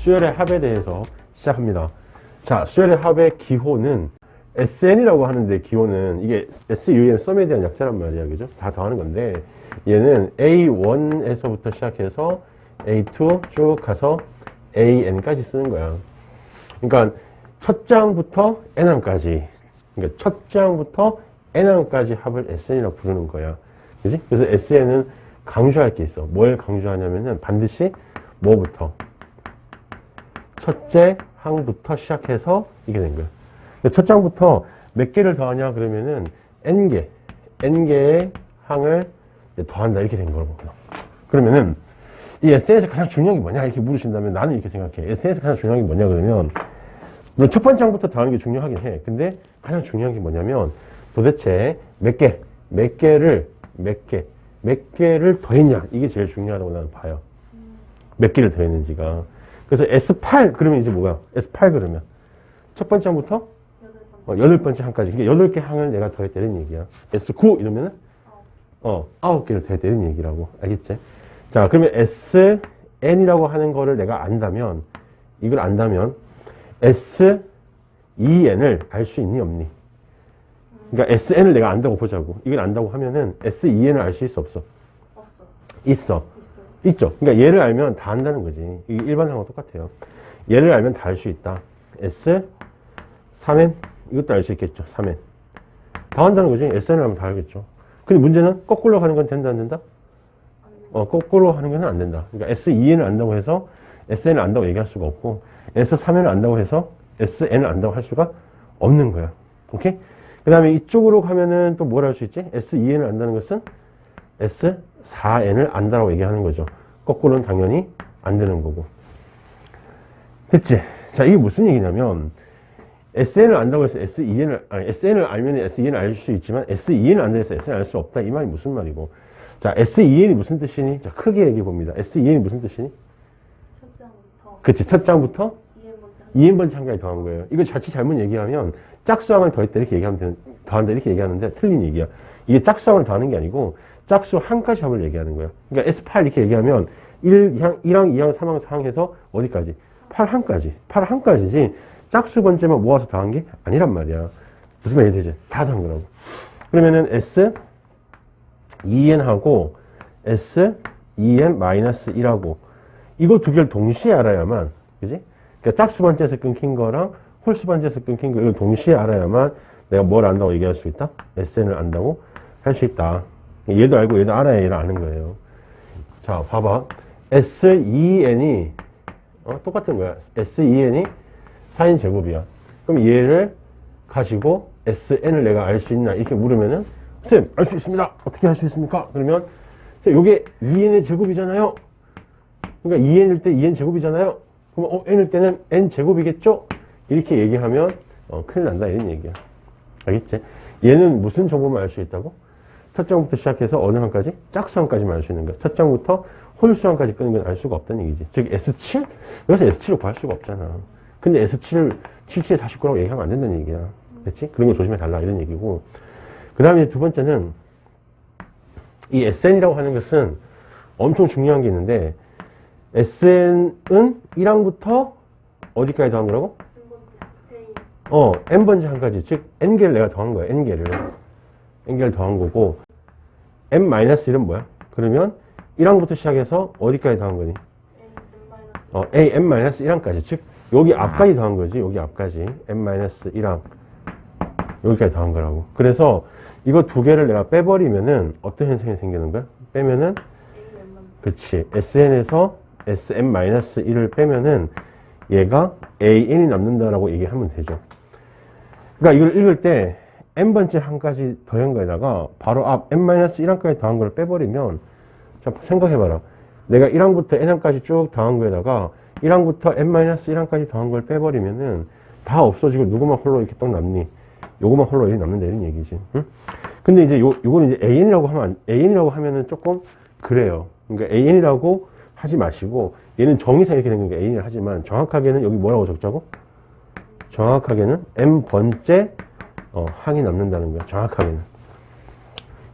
수열의 합에 대해서 시작합니다. 자, 수열의 합의 기호는 SN이라고 하는데, 기호는 이게 SUM 썸에 대한 약자란 말이야, 그죠? 다 더하는 건데, 얘는 A1에서부터 시작해서 A2 쭉 가서 AN까지 쓰는 거야. 그러니까 첫 장부터 N항까지, 그러니까 첫 장부터 N항까지 합을 SN이라고 부르는 거야. 그지? 그래서 SN은 강조할 게 있어. 뭘 강조하냐면은 반드시 뭐부터? 첫째 항부터 시작해서 이게 된 거야. 첫 장부터 몇 개를 더하냐 그러면은 N개의 항을 더한다 이렇게 된 거라고. 그러면은 이 SN에서 가장 중요한 게 뭐냐 이렇게 물으신다면 나는 이렇게 생각해. SN에서 가장 중요한 게 뭐냐 그러면 물론 첫 번째 항부터 더하는 게 중요하긴 해. 근데 가장 중요한 게 뭐냐면 도대체 몇 개를 더했냐 이게 제일 중요하다고 나는 봐요. 몇 개를 더했는지가. 그래서 S8 그러면 이제 뭐야? S8 그러면 첫 번째 항부터 8번째 항까지. 그러니까 8개 항을 내가 더했다는 얘기야. S9 이러면은 9개를 더했다는 얘기라고. 알겠지? 자, 그러면 SN이라고 하는 거를 내가 안다면, 이걸 안다면 SEN을 알 수 있니 없니? 그러니까 SN을 내가 안다고 보자고. 이걸 안다고 하면은 SEN을 알 수 있어 없어? 있어. 있죠. 그러니까 얘를 알면 다 안다는 거지. 이게 일반항하고 똑같아요. 얘를 알면 다 알 수 있다. S3N 이것도 알 수 있겠죠. 3N 다 한다는 거지. SN을 하면 다 알겠죠. 근데 문제는 거꾸로 가는 건 된다 안 된다? 거꾸로 하는 건 안 된다. 그러니까 SEN을 안다고 해서 SN을 안다고 얘기할 수가 없고 S3N을 안다고 해서 SN을 안다고 할 수가 없는 거야. 오케이? 그 다음에 이쪽으로 가면은 또 뭘 할 수 있지? SEN을 안다는 것은 S4N을 안다라고 얘기하는 거죠. 거꾸로는 당연히 안 되는 거고. 됐지? 자, 이게 무슨 얘기냐면 SN을 안다고 해서 SN을 알면 SEN을 알 수 있지만 SEN을 안다고 해서 SN을 알 수 없다. 이 말이 무슨 말이고. 자, SEN이 무슨 뜻이니? 자, 크게 얘기해 봅니다. SEN이 무슨 뜻이니? 첫 장부터. 그치, 첫 장부터 2n번째 항까지 더한 거예요. 이거 자칫 잘못 얘기하면 짝수항을 더했다 이렇게 얘기하면 더한다 이렇게 얘기하는데 틀린 얘기야. 이게 짝수항을 더하는 게 아니고 짝수 항까지 합을 얘기하는 거야. 그러니까 S8 이렇게 얘기하면 1항, 2항, 3항, 4항 해서 어디까지? 8항까지. 8항까지지 짝수 번째만 모아서 더한 게 아니란 말이야. 무슨 말이 되지? 다 더한 거라고. 그러면은 S2n하고 S2n-1하고 이거 두 개를 동시에 알아야만, 그지? 그러니까 짝수 번째에서 끊긴 거랑 홀수 번째에서 끊긴 거 이걸 동시에 알아야만 내가 뭘 안다고 얘기할 수 있다? SN을 안다고 할 수 있다. 얘도 알고 얘도 알아야 얘를 아는 거예요. 자, 봐봐. SEN이 똑같은 거야. SEN이 4인 제곱이야. 그럼 얘를 가지고 SN을 내가 알 수 있나 이렇게 물으면은 쌤, 알 수 있습니다. 어떻게 할 수 있습니까? 그러면 요게 2n의 제곱이잖아요. 그러니까 2n일 때 2n 제곱이잖아요. 그러면 n일 때는 n 제곱이겠죠? 이렇게 얘기하면 큰일 난다 이런 얘기야. 알겠지? 얘는 무슨 정보만 알 수 있다고? 첫 장부터 시작해서 어느 항까지? 짝수항까지만 알 수 있는 거야. 첫 장부터 홀수항까지 끄는 건 알 수가 없다는 얘기지. 즉 S7? 여기서 S7을 구할 수가 없잖아. 근데 S7을 77에 49라고 얘기하면 안 된다는 얘기야. 됐지? 그런 거 조심해 달라 이런 얘기고. 그 다음에 두 번째는 이 SN이라고 하는 것은 엄청 중요한 게 있는데 SN은 1항부터 어디까지 더한 거라고? n번째 항까지. 즉 n개를 내가 더한 거야. n개를 더한 거고 n-1은 뭐야? 그러면 1항부터 시작해서 어디까지 더한 거니? n-1항까지. 즉 여기 앞까지 더한 거지. 여기 앞까지 n-1항 여기까지 더한 거라고. 그래서 이거 두 개를 내가 빼버리면은 어떤 현상이 생기는 거야? 빼면은 그치. SN에서 SM-1을 빼면은 얘가 AN이 남는다라고 얘기하면 되죠. 그러니까 이걸 읽을 때 n번째 항까지 더한 거에다가 바로 앞 n-1항까지 더한 걸 빼버리면 자, 생각해봐라. 내가 1항부터 n항까지 쭉 더한 거에다가 1항부터 n-1항까지 더한 걸 빼버리면은 다 없어지고 누구만 홀로 이렇게 딱 남니? 요거만 홀로 이렇게 남는다 이런 얘기지. 응? 근데 이제 요거는 이제 AN이라고 하면은 조금 그래요. 그러니까 AN이라고 하지 마시고 얘는 정의상 이렇게 된 거니까 AN이라 하지만 정확하게는 여기 뭐라고 적자고? 정확하게는 n번째 항이 남는다는 거야. 정확하게는.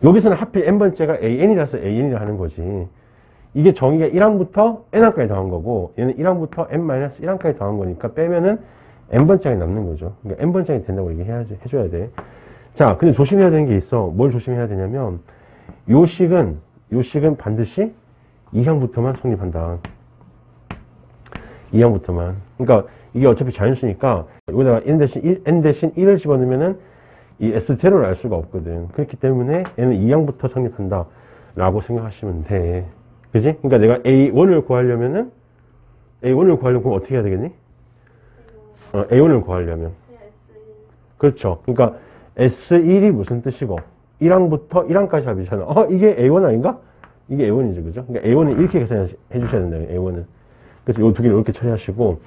여기서는 하필 n번째가 AN이라서 AN이라 하는 거지. 이게 정의가 1항부터 n항까지 더한 거고 얘는 1항부터 n-1항까지 더한 거니까 빼면은 n번째가 남는 거죠. 그러니까 n번째가 된다고 얘기해야지, 해줘야 돼. 자, 근데 조심해야 되는 게 있어. 뭘 조심해야 되냐면 요 식은 반드시 2항부터만 성립한다. 2항부터만. 그러니까 이게 어차피 자연수니까 여기다가 n 대신 1을 집어넣으면은 이 S0를 알 수가 없거든. 그렇기 때문에 얘는 2항부터 성립한다 라고 생각하시면 돼. 그지? 그러니까 내가 A1을 구하려면 어떻게 해야 되겠니? A1을 구하려면. 그냥 S1. 그렇죠. 그러니까 S1이 무슨 뜻이고 1항부터 1항까지 합이잖아. 이게 A1 아닌가? 이게 A1이죠. 그죠? 그러니까 A1은 이렇게 계산해 주셔야 된다. A1은. 그래서 이 두 개를 이렇게 처리하시고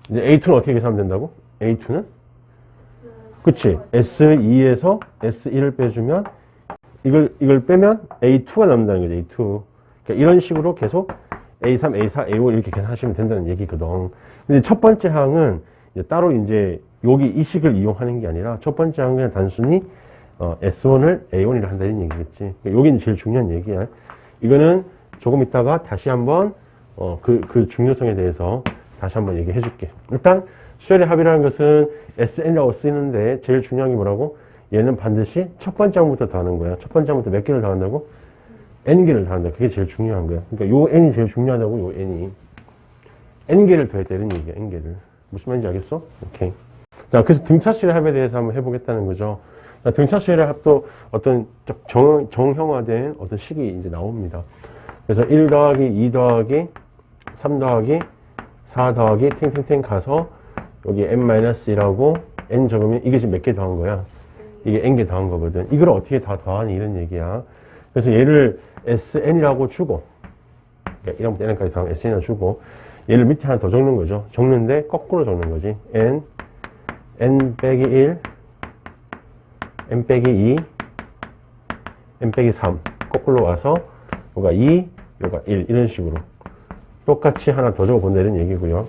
이제 A2는 어떻게 계산하면 된다고? A2는? 그치. S2에서 S1을 빼주면 이걸 빼면 A2가 남는다는 거죠. A2. 그러니까 이런 식으로 계속 A3, A4, A5 이렇게 계산하시면 된다는 얘기거든. 근데 첫 번째 항은 이제 따로 이제 여기 이 식을 이용하는 게 아니라 첫 번째 항은 그냥 단순히 S1을 A1이라 한다는 얘기겠지. 그러니까 여기 제일 중요한 얘기야. 이거는 조금 있다가 다시 한번 그 중요성에 대해서 다시 한번 얘기해 줄게. 일단 수열의 합이라는 것은 SN이라고 쓰이는데 제일 중요한 게 뭐라고? 얘는 반드시 첫 번째 항부터 더하는 거야. 첫 번째 항부터 몇 개를 더한다고? N개를 더한다. 그게 제일 중요한 거야. 그러니까 요 N이 제일 중요하다고, 요 N이. N개를 더했다, 이런 얘기야, N개를. 무슨 말인지 알겠어? 오케이. 자, 그래서 등차수열의 합에 대해서 한번 해보겠다는 거죠. 자, 등차수열의 합도 어떤 정형화된 어떤 식이 이제 나옵니다. 그래서 1 더하기 2 더하기 3 더하기 4 더하기 탱탱탱 가서 여기 n-1하고 n 적으면 이게 지금 몇 개 더한 거야? 이게 n개 더한 거거든. 이걸 어떻게 다 더하니? 이런 얘기야. 그래서 얘를 sn이라고 주고, 그러니까 1항부터 n까지 더한 sn이라고 주고, 얘를 밑에 하나 더 적는 거죠. 적는데 거꾸로 적는 거지. n 빼기 1, n 빼기 2, n 빼기 3. 거꾸로 와서, 요가 2, 요가 1. 이런 식으로. 똑같이 하나 더 적어본다 이런 얘기고요.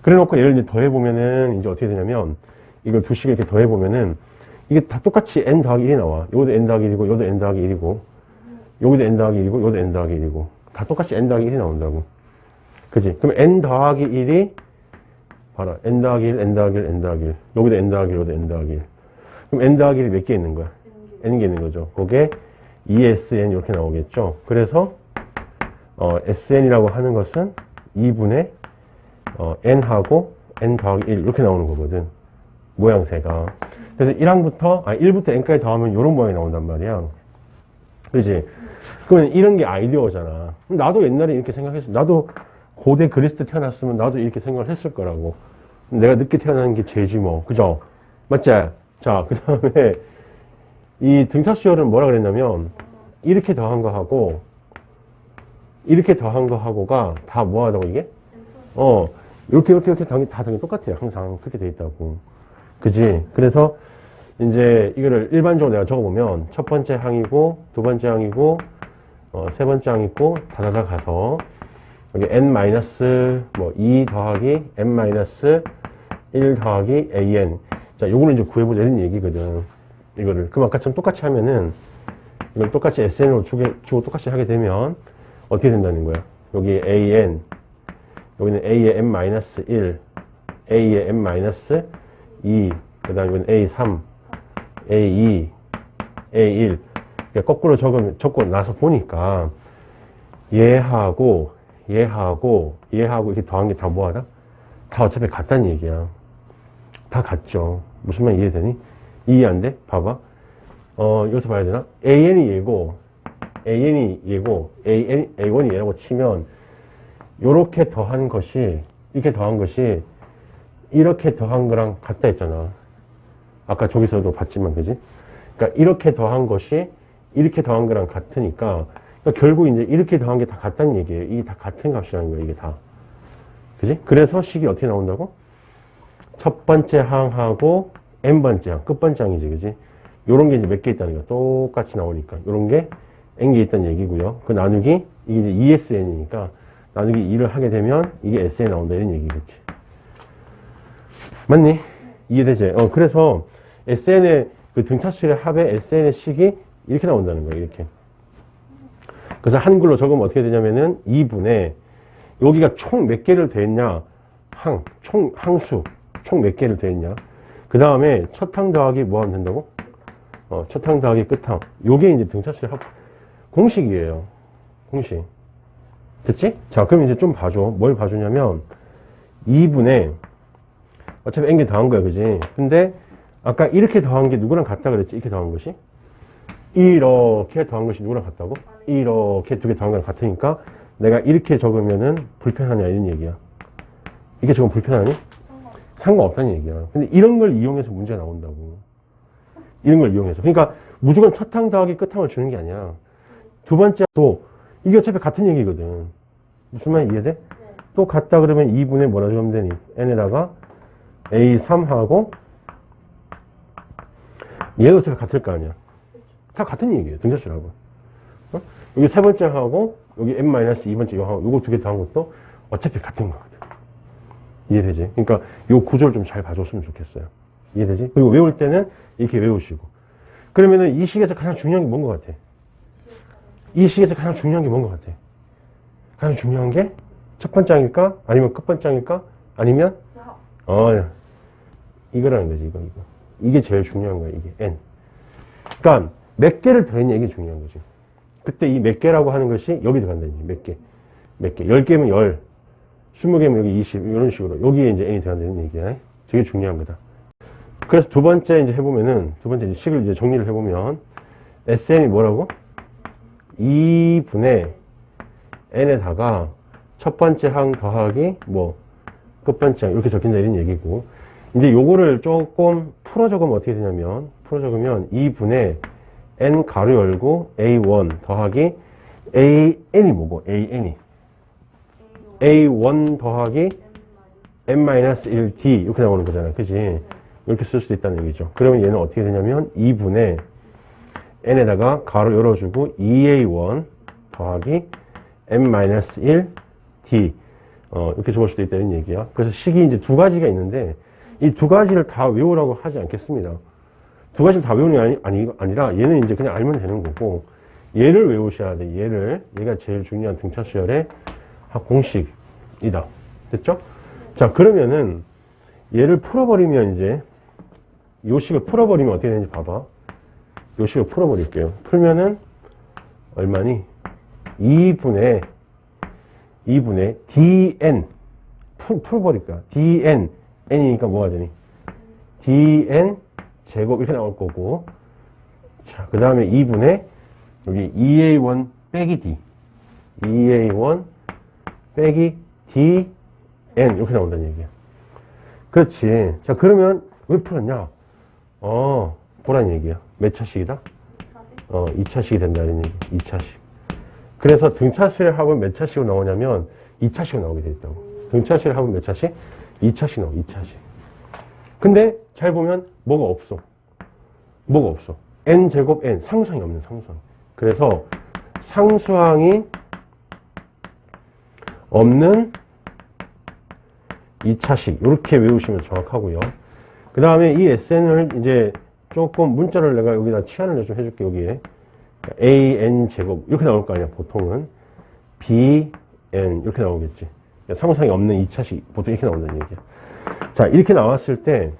그래 놓고 얘를 이제 더해보면은 이제 어떻게 되냐면, 이걸 두 식을 이렇게 더해보면은, 이게 다 똑같이 n 더하기 1이 나와. 요것도 n 더하기 1이고, 요것도 n 더하기 1이고, 여기도 n 더하기 1이고, 요것도 n 더하기 1이고. 다 똑같이 n 더하기 1이 나온다고. 그지? 그럼 n 더하기 1이, 봐라. n 더하기 1, n 더하기 1, n 더하기 1. 여기도 n 더하기 1, 여기도 n 더하기 1. 그럼 n 더하기 1이 몇 개 있는 거야? n개 있는 거죠. 그게 2sn 이렇게 나오겠죠. 그래서, sn이라고 하는 것은 2분의, n하고 n 더하기 1 이렇게 나오는 거거든. 모양새가. 그래서 1부터 n까지 더하면 이런 모양이 나온단 말이야. 그지? 그러면 이런 게 아이디어잖아. 나도 옛날에 이렇게 생각했어. 나도 고대 그리스 때 태어났으면 나도 이렇게 생각을 했을 거라고. 내가 늦게 태어나는 게 죄지 뭐. 그죠? 맞지? 자, 그 다음에 이 등차수열은 뭐라 그랬냐면 이렇게 더한 거하고 이렇게 더한 거하고가 다 뭐하다고 이게? 이렇게 다 당연히 똑같아요. 항상 그렇게 돼 있다고. 그지? 그래서 이제 이거를 일반적으로 내가 적어보면 첫 번째 항이고 두 번째 항이고 세 번째 항 있고 다다다 가서 여기 n-2 더하기 n-1 더하기 an. 자, 요거는 이제 구해보자 이런 얘기거든. 이거를 그럼 아까처럼 똑같이 하면은 이걸 똑같이 sn으로 주고 똑같이 하게 되면 어떻게 된다는 거야? 여기 an, 여기는 a의 n-1, a의 n-2, 그 다음에 이건 a3, a2, a1. 그러니까 거꾸로 적고 나서 보니까 얘하고 이렇게 더한 게 다 뭐하다? 다 어차피 같다는 얘기야. 다 같죠. 무슨 말 이해되니? 이해 안 돼? 봐봐. 여기서 봐야 되나? an이 얘고, a1이 얘라고 치면, 이렇게 더한 것이 이렇게 더한 거랑 같다 했잖아. 아까 저기서도 봤지만, 그지? 그러니까 이렇게 더한 것이 이렇게 더한 거랑 같으니까, 그러니까 결국 이제 이렇게 더한 게 다 같다는 얘기예요. 이게 다 같은 값이라는 거예요, 이게 다. 그지? 그래서 식이 어떻게 나온다고? 첫 번째 항하고 n번째 항, 끝번째 항이지, 그지? 요런 게 이제 몇 개 있다는 거야. 똑같이 나오니까. 요런 게 n개 있다는 얘기고요. 그 나누기, 이게 이제 ESN이니까, 나누기 2를 하게 되면 이게 SN 나온다, 이런 얘기겠지. 맞니? 이해되지? 그래서 SN의 그 등차수열의 합의 SN의 식이 이렇게 나온다는 거야, 이렇게. 그래서 한글로 적으면 어떻게 되냐면은 2분의 여기가 총 몇 개를 더했냐? 항수. 총 몇 개를 더했냐? 그 다음에 첫 항 더하기 뭐 하면 된다고? 첫 항 더하기 끝 항. 요게 이제 등차수의 공식이에요. 공식. 됐지? 자, 그럼 이제 좀 봐줘. 뭘 봐주냐면 2분의 어차피 n개 더한 거야, 그지? 근데 아까 이렇게 더한 게 누구랑 같다 그랬지? 이렇게 더한 것이? 이렇게 더한 것이 누구랑 같다고? 이렇게 두 개 더한 거랑 같으니까 내가 이렇게 적으면은 불편하냐 이런 얘기야. 이게 적으면 불편하니? 상관없다는 얘기야. 근데 이런 걸 이용해서 문제가 나온다고. 이런 걸 이용해서. 그러니까 무조건 첫 항 더하기 끝 항을 주는 게 아니야. 두 번째 또 이게 어차피 같은 얘기거든. 무슨 말 이해돼? 또 같다 그러면 2분의 뭐라 적으면 되니? n에다가 a3하고 얘도 어차피 같을 거 아니야. 다 같은 얘기예요. 등차수라고. 여기 세 번째 하고 여기 n-2번째 이거 하고 요거 두 개 더한 것도 어차피 같은 거거든. 이해되지? 그러니까 요 구조를 좀 잘 봐줬으면 좋겠어요. 이해되지? 그리고 외울 때는 이렇게 외우시고. 그러면은 이 식에서 가장 중요한 게 뭔 것 같아? 이 식에서 가장 중요한 게 뭔 것 같아? 가장 중요한 게 첫 번째일까? 아니면 끝 번째일까? 아니면 이거라는 거지. 이거. 이게 제일 중요한 거야. 이게 n. 그러니까 몇 개를 더했냐 이게 중요한 거지. 그때 이 몇 개라고 하는 것이 여기 들어간다는 얘기. 몇 개. 몇 개. 10개면 10. 20개면 여기 20. 이런 식으로. 여기에 이제 n이 들어간다는 얘기야. 되게 중요한 거다. 그래서 두 번째 이제 해보면은, 두 번째 이제 식을 이제 정리를 해보면, SN이 뭐라고? 2분의 n에다가 첫 번째 항 더하기 뭐, 끝 번째 항 이렇게 적힌다 이런 얘기고, 이제 요거를 조금 풀어 적으면 어떻게 되냐면, 풀어 적으면 2분의 n 가로 열고 a1 더하기 an이 뭐고? an이 a1 더하기 n-1t 이렇게 나오는 거잖아. 그지? 이렇게 쓸 수도 있다는 얘기죠. 그러면 얘는 어떻게 되냐면 2분의 n에다가 가로 열어주고 2a1 더하기 n-1t 이렇게 적을 수도 있다는 얘기야. 그래서 식이 이제 두 가지가 있는데 이 두 가지를 다 외우라고 하지 않겠습니다. 두 가지를 다 외우는 게 아니라 얘는 이제 그냥 알면 되는 거고 얘를 외우셔야 돼. 얘가 제일 중요한 등차수열의 공식이다. 됐죠? 자, 그러면은 얘를 풀어버리면 이제 요 식을 풀어버리면 어떻게 되는지 봐봐. 요 식을 풀어버릴게요. 풀면은 얼마니? 2분의 dn 풀어버릴 거야. dn n이니까 뭐가 되니? dn 제곱 이렇게 나올 거고, 자, 그 다음에 2분의 여기 2a1 빼기 d 2a1 빼기 dn 이렇게 나온다는 얘기야. 그렇지. 자, 그러면 왜 풀었냐? 보라는 얘기야. 몇 차식이다? 2차식이 된다는 얘기. 2차식. 그래서 등차수의 합은 몇 차식으로 나오냐면 2차식으로 나오게 돼 있다고. 등차수의 합은 몇 차식? 2차식 나오. 2차식. 근데 잘 보면 뭐가 없어. 뭐가 없어. n제곱 n. 상수항이 없는 상수항. 그래서 상수항이 없는 2차식. 이렇게 외우시면 정확하고요. 그 다음에 이 SN을 이제 조금 문자를 내가 여기다 치환을 좀 해줄게. 여기에 AN제곱 이렇게 나올 거 아니야. 보통은 BN 이렇게 나오겠지. 상수항이 없는 2차식 보통 이렇게 나온다는 얘기야. 자, 이렇게 나왔을 때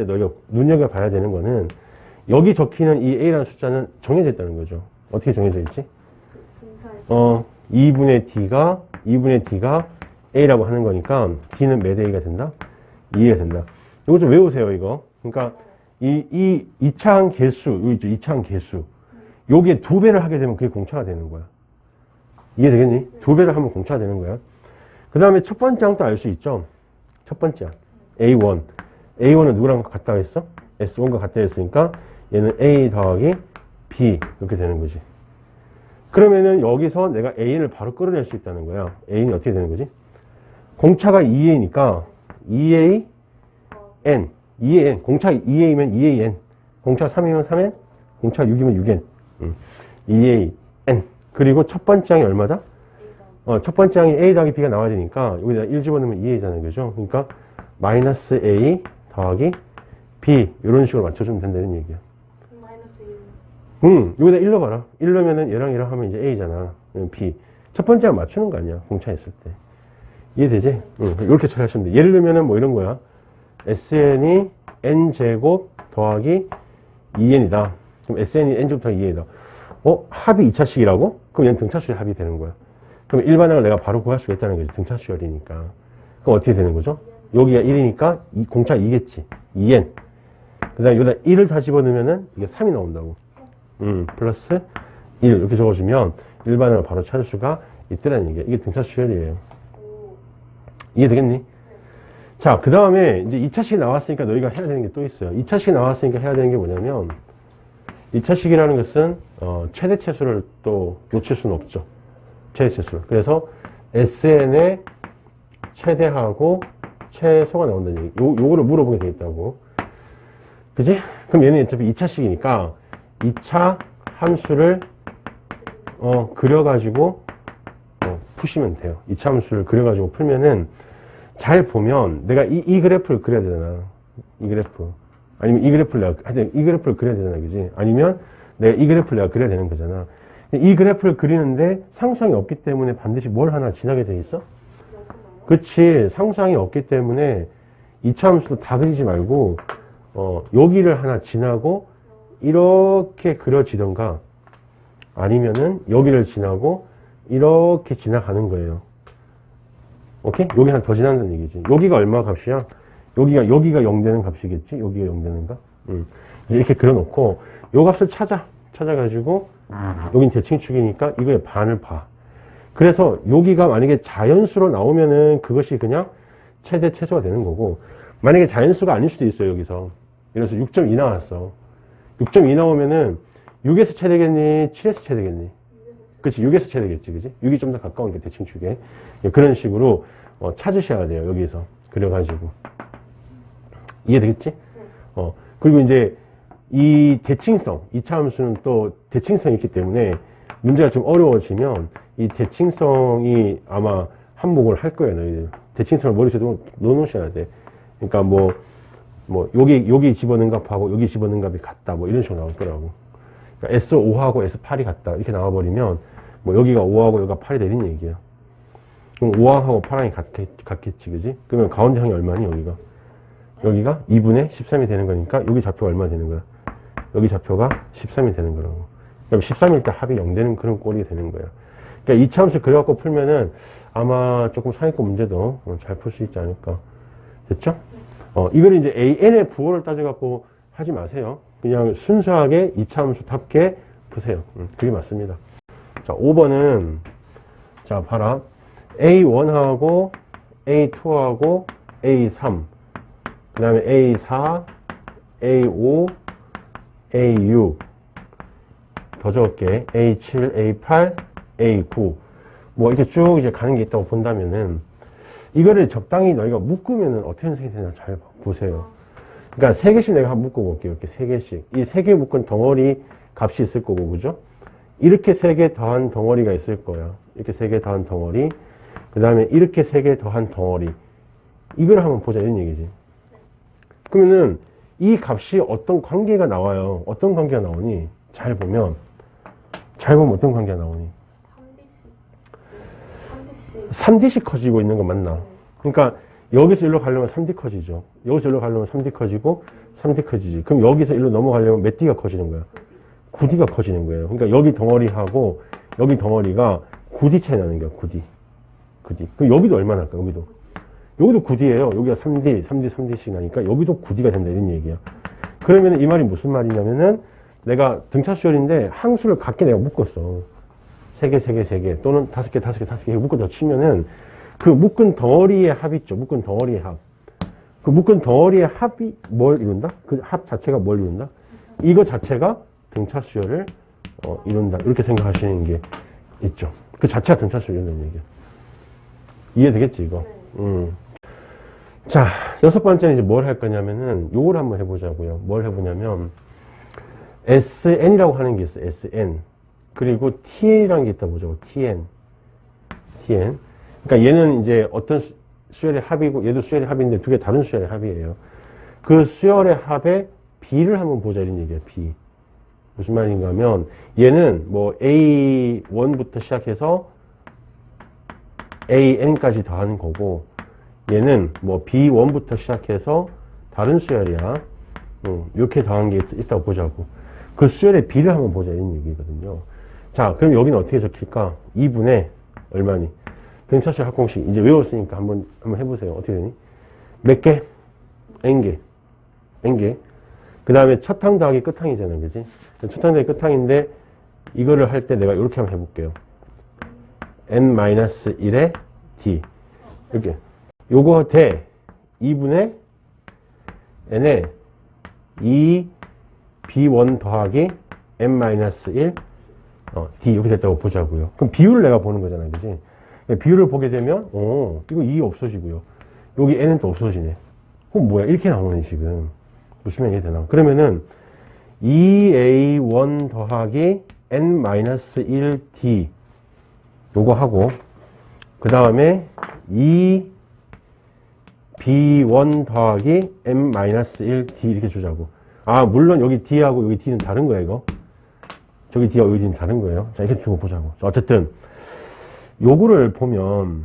너희가 눈여겨봐야 되는 거는 여기 적히는 이 A라는 숫자는 정해져 있다는 거죠. 어떻게 정해져 있지? 2분의 D가 A라고 하는 거니까 D는 몇 A가 된다? 2가 된다. 이거 좀 외우세요, 이거. 그러니까 이 2차항 개수, 여기 있죠, 2차항 개수. 요게 2배를 하게 되면 그게 공차가 되는 거야. 이해되겠니? 2배를 하면 공차가 되는 거야. 그 다음에 첫 번째 항도 알 수 있죠? 첫 번째 항. A1. A1은 누구랑 같다 했어? S1과 같다 했으니까 얘는 A 더하기 B 이렇게 되는 거지. 그러면은 여기서 내가 A를 바로 끌어낼 수 있다는 거야. A는 어떻게 되는 거지? 공차가 2A니까 2A N. 2AN. 공차 2A면 2AN. 공차 3이면 3N. 공차 6이면 6N. 2AN. 그리고 첫 번째 항이 얼마다? 첫 번째 항이 A 더하기 B가 나와야 되니까 여기다 1 집어넣으면 2A잖아요. 그죠? 그러니까 마이너스 A 더하기 B 이런 식으로 맞춰주면 된다는 얘기야. 여기다 1 넣어봐라. 1 넣으면은 얘랑 얘랑 하면 이제 A잖아. B. 첫 번째랑 맞추는 거 아니야. 공차했을 때. 이해되지? 이렇게 처리하시면 돼. 예를 들면은 뭐 이런 거야. SN이 N제곱 더하기 2N이다. 그럼 SN이 N제곱 더하기 2N이다. 합이 2차식이라고? 그럼 얘는 등차수열 합이 되는 거야. 그럼 일반항을 내가 바로 구할 수 있다는 거지. 등차수열이니까. 그럼 어떻게 되는 거죠? 여기가 1이니까 공차 2겠지. 2N. 그 다음에 여기다 1을 다 집어넣으면은 이게 3이 나온다고. 플러스 1. 이렇게 적어주면 일반항을 바로 찾을 수가 있더라는 얘기야. 이게 등차수열이에요. 이해되겠니? 자, 그 다음에 이제 2차식이 나왔으니까 너희가 해야 되는 게 또 있어요. 2차식이 나왔으니까 해야 되는 게 뭐냐면 2차식이라는 것은 최대 차수를 또 놓칠 수는 없죠. 최대 차수를. 그래서 SN의 최대하고 최소가 나온다는 얘기. 요거를 물어보게 되겠다고. 그지? 그럼 얘는 어차피 2차식이니까 2차 함수를 그려가지고 푸시면 돼요. 2차 함수를 그려가지고 풀면은 잘 보면 내가 이 그래프를 그려야 되잖아. 이 그래프. 아니면 이 그래프를 하여튼 이 그래프를 그려야 되잖아. 그지? 아니면 내가 이 그래프를 내가 그려야 되는 거잖아. 이 그래프를 그리는데 상상이 없기 때문에 반드시 뭘 하나 지나게 돼 있어? 그치. 상상이 없기 때문에 2차 함수도 다 그리지 말고 여기를 하나 지나고 이렇게 그려지던가 아니면은 여기를 지나고 이렇게 지나가는 거예요. 오케이? 여기 하나 더 지난다는 얘기지. 여기가 얼마 값이야? 여기가 0 되는 값이겠지? 여기가 0 되는가? 이제 이렇게 그려놓고 요 값을 찾아가지고 여긴 대칭축이니까 이거의 반을 봐. 그래서 여기가 만약에 자연수로 나오면은 그것이 그냥 최대 최소가 되는 거고, 만약에 자연수가 아닐 수도 있어요. 여기서 예를 들어서 6.2 나왔어. 6.2 나오면은 6에서 최대겠니? 7에서 최대겠니? 그치, 6에서 최대겠지, 그치? 6이 좀 더 가까운 게 대칭축에. 그런 식으로 찾으셔야 돼요. 여기서 그려가지고. 이해되겠지? 그리고 이제 이 대칭성, 2차 함수는 또 대칭성이 있기 때문에 문제가 좀 어려워지면 이 대칭성이 아마 한몫을 할 거예요, 너희들. 대칭성을 머릿속에 넣어놓으셔야 돼. 그러니까 여기 집어넣은 값하고 여기 집어넣은 값이 같다. 뭐 이런 식으로 나올 거라고. 그러니까 S5하고 S8이 같다. 이렇게 나와버리면 여기가 5하고 여기가 8이 되는 얘기야. 그럼 5하고 8항이 같겠지, 그지? 그러면 가운데 항이 얼마니, 여기가 2분의 13이 되는 거니까 여기 좌표가 얼마 되는 거야? 여기 좌표가 13이 되는 거라고. 그럼 13일 때 합이 0 되는 그런 꼴이 되는 거야. 그러니까 2차 함수 그려갖고 풀면은 아마 조금 상위권 문제도 잘 풀 수 있지 않을까. 됐죠? 이거는 이제 AN의 부호를 따져갖고 하지 마세요. 그냥 순수하게 2차 함수답게 푸세요. 그게 맞습니다. 자, 5번은, 자, 봐라. A1하고, A2하고, A3, 그 다음에 A4, A5, A6, 더 적을게. A7, A8, A9. 뭐, 이렇게 쭉 이제 가는 게 있다고 본다면은, 이거를 적당히 너희가 묶으면은 어떻게 형성이 되나 잘 보세요. 그러니까 3개씩 내가 한번 묶어볼게요. 이렇게 3개씩. 이 3개 묶은 덩어리 값이 있을 거고, 그죠? 이렇게 3개 더한 덩어리가 있을 거야. 이렇게 3개 더한 덩어리. 그 다음에 이렇게 3개 더한 덩어리. 이걸 한번 보자, 이런 얘기지. 그러면은 이 값이 어떤 관계가 나와요. 어떤 관계가 나오니? 잘 보면 어떤 관계가 나오니? 3D씩 커지고 있는 거 맞나? 그러니까 여기서 일로 가려면 3D 커지죠. 여기서 일로 가려면 3D 커지고 3D 커지지. 그럼 여기서 일로 넘어가려면 몇 D가 커지는 거야? 9D가 커지는 거예요. 그러니까 여기 덩어리하고 여기 덩어리가 9D 차이 나는 거야. 9D. 그럼 여기도 얼마나 할까? 여기도 9D예요. 여기가 3D씩 나니까 여기도 9D가 된다 이런 얘기야. 그러면 이 말이 무슨 말이냐면은 내가 등차수열인데 항수를 각게 내가 묶었어. 3개 또는 5개 묶어서 치면은 그 묶은 덩어리의 합 있죠. 묶은 덩어리의 합. 그 묶은 덩어리의 합이 뭘 이룬다? 그 합 자체가 뭘 이룬다? 이거 자체가 등차수열을 이룬다. 이렇게 생각하시는 게 있죠. 그 자체가 등차수열 이룬다는 얘기야. 이해되겠지, 이거? 자, 6번째는 이제 뭘 할 거냐면은 요걸 한번 해보자고요. 뭘 해보냐면 SN이라고 하는 게 있어. SN. 그리고 TN이라는 게 있다 보자고. TN. 그러니까 얘는 이제 어떤 수열의 합이고 얘도 수열의 합인데 두 개 다른 수열의 합이에요. 그 수열의 합의 B를 한번 보자 이런 얘기야. B. 무슨 말인가 하면 얘는 뭐 A1부터 시작해서 AN까지 더하는 거고 얘는 뭐 B1부터 시작해서 다른 수열이야. 이렇게 더한 게 있다고 보자고. 그 수열의 비를 한번 보자 이런 얘기거든요. 자, 그럼 여기는 어떻게 적힐까? 2분의 얼마니? 등차수열 합공식 이제 외웠으니까 한번 해보세요. 어떻게 되니? 몇 개? N개. N개. 그 다음에 첫 항 더하기 끝항이잖아. 그지? 첫 항 더하기 끝항인데 이거를 할 때 내가 이렇게 한번 해볼게요. N-1의 D. 이렇게. 요거 대 2분의 N에 2B1 더하기 N-1 D 이렇게 됐다고 보자고요. 그럼 비율을 내가 보는 거잖아요. 그지? 비율을 보게 되면 이거 2 없어지고요. 여기 N은 또 없어지네. 그럼 뭐야? 이렇게 나오네 지금. 무슨 말이 되나? 그러면은 2A1 더하기 N-1D 요거 하고 그 다음에 2B1 더하기 M-1D 이렇게 주자고. 아 물론 여기 D하고 여기 D는 다른 거야 이거. 저기 D하고 여기 D는 다른 거예요. 자 이렇게 두고 보자고. 자, 어쨌든 요거를 보면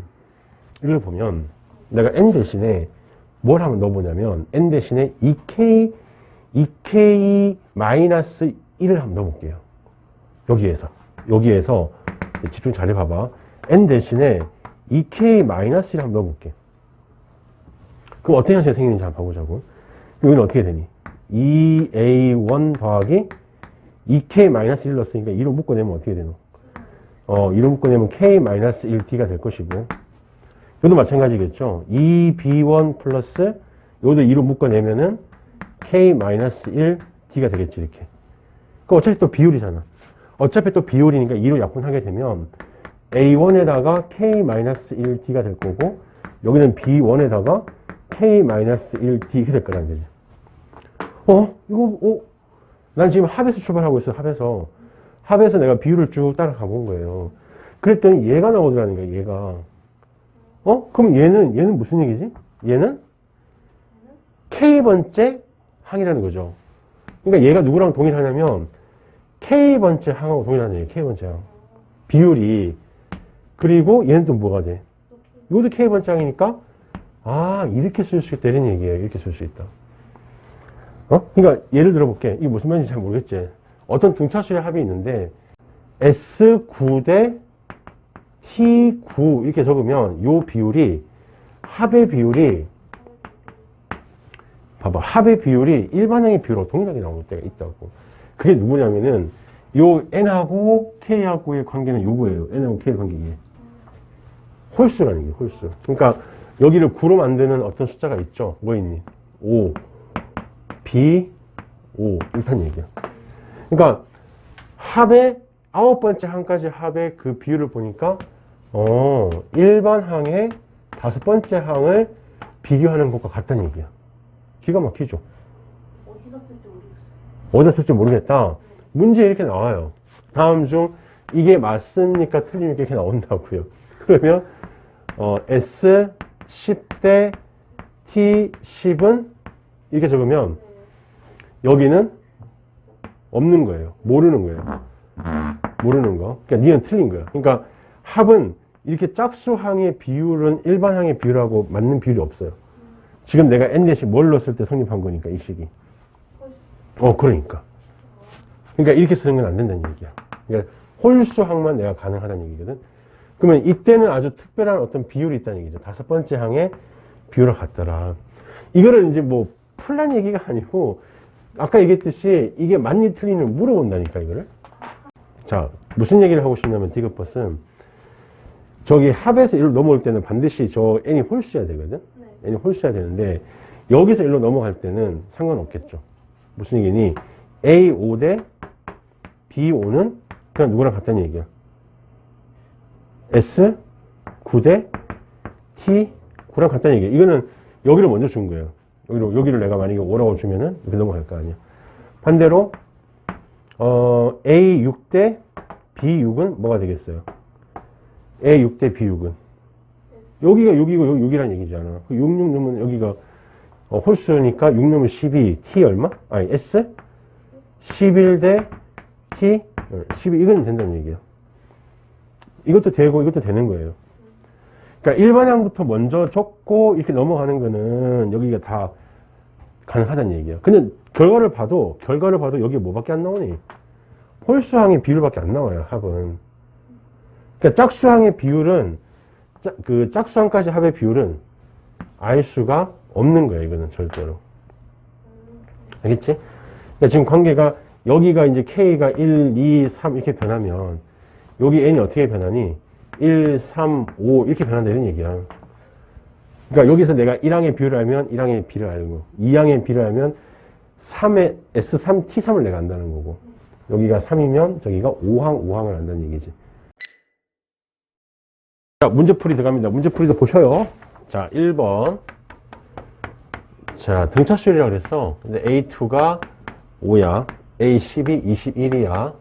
이걸 보면 내가 N 대신에 뭘 한번 넣어보냐면 N 대신에 2K-1을 한번 넣어볼게요. 여기에서 집중 잘 해봐봐. N 대신에 2K-1을 한번 넣어볼게. 그럼 어떤 현상이 생기는지 한번 봐보자고. 여기는 어떻게 되니? 2A1 더하기 2K-1 넣었으니까 2로 묶어내면 어떻게 되노? 2로 묶어내면 K-1D가 될 것이고 이것도 마찬가지겠죠. 2B1 플러스 이것도 2로 묶어내면은 K-1D가 되겠지 이렇게. 그 어차피 또 비율이잖아. 어차피 또 비율이니까 2로 약분하게 되면 A1에다가 K-1D가 될 거고 여기는 B1에다가 K-1D 이렇게 될 거란 거지. 난 지금 합에서 출발하고 있어. 합에서 내가 비율을 쭉 따라가 본 거예요. 그랬더니 얘가 나오더라는 거야, 얘가. 그럼 얘는 무슨 얘기지? 얘는 K번째 항이라는 거죠. 그러니까 얘가 누구랑 동일하냐면 K번째 항하고 동일하는 얘기예요, K번째 항. 비율이. 그리고 얘는 또 뭐가 돼? 이것도 K번째 항이니까, 이렇게 쓸 수 있다, 이런 얘기예요. 이렇게 쓸 수 있다. 그러니까 예를 들어볼게. 이게 무슨 말인지 잘 모르겠지. 어떤 등차수의 합이 있는데 S9 대 T9 이렇게 적으면 요 비율이 합의 비율이 봐봐. 합의 비율이 일반항의 비율하고 동일하게 나오는 때가 있다고. 그게 누구냐면은 요 N하고 K하고의 관계는 요거예요. N하고 K의 관계 이게. 홀수라는 게 홀수. 그러니까 여기를 9로 만드는 어떤 숫자가 있죠. 뭐 있니? 5 B 5 이렇다는 얘기야. 그러니까 합의 9번째 항까지 합의 그 비율을 보니까 일반 항의 5번째 항을 비교하는 것과 같다는 얘기야. 기가 막히죠. 어디다 쓸지 모르겠다. 문제에 이렇게 나와요. 다음 중 이게 맞습니까? 틀립니까? 이렇게 나온다고요. 그러면 S10 대 T10은 이렇게 적으면 여기는 없는 거예요. 모르는 거예요. 모르는 거. 그러니까 니는 틀린 거야. 그러니까 합은 이렇게 짝수항의 비율은 일반항의 비율하고 맞는 비율이 없어요. 지금 내가 N 대신 뭘 넣었을 때 성립한 거니까 이 식이. 그러니까. 그러니까 이렇게 쓰는 건 안 된다는 얘기야. 그러니까 홀수항만 내가 가능하다는 얘기거든. 그러면 이때는 아주 특별한 어떤 비율이 있다는 얘기죠. 5번째 항의 비율을 갖더라. 이거는 이제 뭐 풀란 얘기가 아니고 아까 얘기했듯이 이게 맞니 틀리니 물어본다니까 이거를. 자, 무슨 얘기를 하고 싶냐면 디귿봇은 저기 합에서 1로 넘어올 때는 반드시 저 n이 홀수여야 되거든. 네. n이 홀수여야 되는데 여기서 1로 넘어갈 때는 상관없겠죠. 무슨 얘기니? A5 대 B5는 그냥 누구랑 같다는 얘기야. S9 대 T9랑 같다는 얘기야. 이거는 여기를 먼저 준 거예요. 여기를 내가 만약에 5라고 주면은 이렇게 넘어갈 거 아니야. 반대로 A6 대 B6은 뭐가 되겠어요? A6 대 B6은 여기가 6이고 여기 6이란 얘기잖아. 6, 6 넣으면 여기가 홀수니까 6 넣으면 12, T 얼마? 아니 S 11 대 T 12 이건 된다는 얘기예요. 이것도 되고 이것도 되는 거예요. 그러니까 일반항부터 먼저 적고 이렇게 넘어가는 거는 여기가 다 가능하다는 얘기예요. 근데 결과를 봐도 여기에 뭐밖에 안 나오니? 홀수항의 비율밖에 안 나와요, 합은. 그러니까 짝수항의 비율은, 그 짝수항까지 합의 비율은 알 수가 없는 거예요, 이거는 절대로. 알겠지? 그러니까 지금 관계가, 여기가 이제 K가 1, 2, 3 이렇게 변하면, 여기 N이 어떻게 변하니? 1, 3, 5 이렇게 변한다는 얘기야. 그러니까 여기서 내가 1항의 비율을 알면 1항의 비를 알고 2항의 비를 알면 3의 S3, T3을 내가 안다는 거고 여기가 3이면 저기가 5항을 안다는 얘기지. 자, 문제풀이 들어갑니다. 문제풀이도 보셔요. 자, 1번. 자, 등차수열이라고 그랬어. 근데 A2가 5야. A12, 21이야.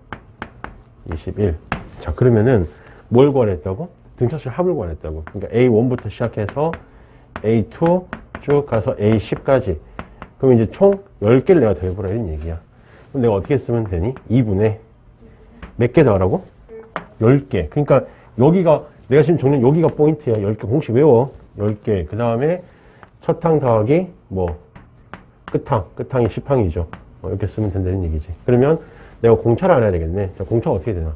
21. 자, 그러면은 뭘 구하랬다고? 등차수열 합을 구하랬다고. 그러니까 A1부터 시작해서 A2 쭉 가서 A10까지. 그럼 이제 총 10개를 내가 더해보라 이런 얘기야. 그럼 내가 어떻게 쓰면 되니? 2분의 몇 개 더하라고? 10개. 그러니까 여기가 내가 지금 적는 여기가 포인트야. 10개 공식 외워. 10개. 그 다음에 첫 항 더하기 뭐 끝항. 끝항이 10항이죠. 이렇게 쓰면 된다는 얘기지. 그러면 내가 공차를 알아야 되겠네. 자, 공차가 어떻게 되나?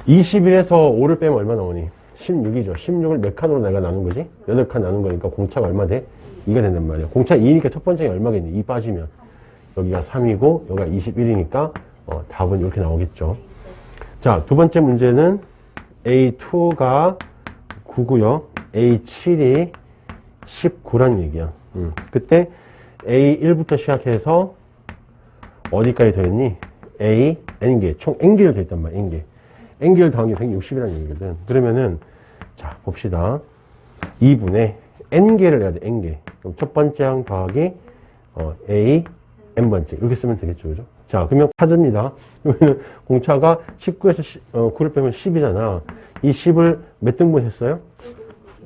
21에서 5를 빼면 얼마 나오니? 16이죠. 16을 몇 칸으로 내가 나눈 거지? 8칸 나눈 거니까 공차가 얼마 돼? 2가 된단 말이야. 공차 2니까 첫 번째가 얼마겠니? 2 빠지면. 여기가 3이고, 여기가 21이니까, 답은 이렇게 나오겠죠. 자, 두 번째 문제는 A2가 9고요. A7이 19란 얘기야. 그때 A1부터 시작해서 어디까지 더했니? A, N개. 총 N개를 더했단 말이야. N개. N개를 더한 게 160이라는 얘기거든. 그러면은, 자, 봅시다. 2분의 N개를 해야 돼, N개. 그럼 첫 번째 항 더하기, A, N번째. 이렇게 쓰면 되겠죠, 그죠? 자, 그러면 찾습니다. 그러면 공차가 19에서 9를 빼면 10이잖아. 이 10을 몇 등분 했어요?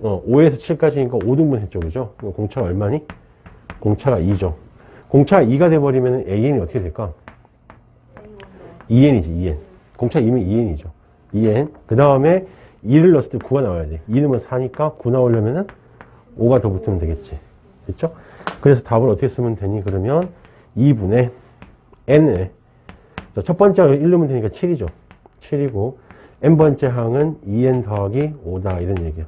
5에서 7까지니까 5등분 했죠, 그죠? 공차가 얼마니? 공차가 2죠. 공차가 2가 돼버리면 AN이 어떻게 될까? 2N이지, 2N. 공차 2면 2N이죠. 2N. 그 다음에 2를 넣었을 때 9가 나와야 돼. 2 넣으면 4니까 9 나오려면은 5가 더 붙으면 되겠지. 됐죠? 그래서 답을 어떻게 쓰면 되니? 그러면 2분의 N에. 자, 첫 번째 항을 1 넣으면 되니까 7이죠. 7이고, N번째 항은 2N 더하기 5다. 이런 얘기야.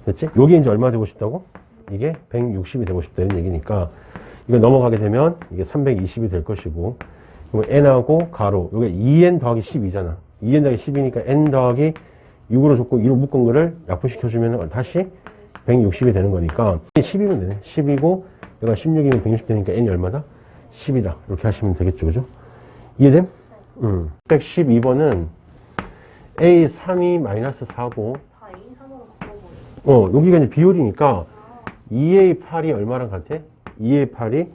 됐지? 요게 이제 얼마 되고 싶다고? 이게 160이 되고 싶다. 이런 얘기니까, 이거 넘어가게 되면 이게 320이 될 것이고, 그럼 N하고 가로, 요게 2N 더하기 12잖아. 2N 더하기 10이니까 N 더하기 6으로 줬고 2로 묶은 거를 약분시켜주면 다시 160이 되는 거니까 10이면 되네. 10이고 얘가 16이면 160 되니까 N이 얼마다? 10이다. 이렇게 하시면 되겠죠. 그죠? 이해됨? 112번은 A3이 마이너스 4고 4, 2, 3으로 바꿔버려. 여기가 이제 비율이니까 2A8이 얼마랑 같아? 2A8이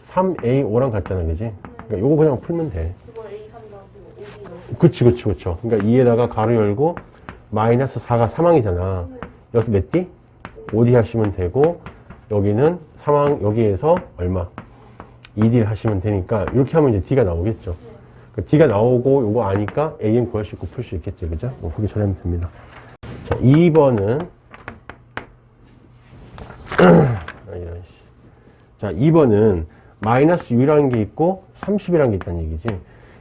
3A5랑 같잖아. 그지? 그러니까 요거 그냥 풀면 돼. 그거 A 3 더하기 5B 그치. 그러니까 2에다가 가로 열고 마이너스 4가 3항이잖아. 여기서 몇 D? 5D 하시면 되고 여기는 3항 여기에서 얼마? 2D를 하시면 되니까 이렇게 하면 이제 D가 나오겠죠. 그 D가 나오고 요거 아니까 AM 구할 수 있고 풀 수 있겠지. 그죠? 그렇게 처리하면 됩니다. 자, 2번은 자, 2번은 마이너스 6이라는 게 있고 30이라는 게 있다는 얘기지.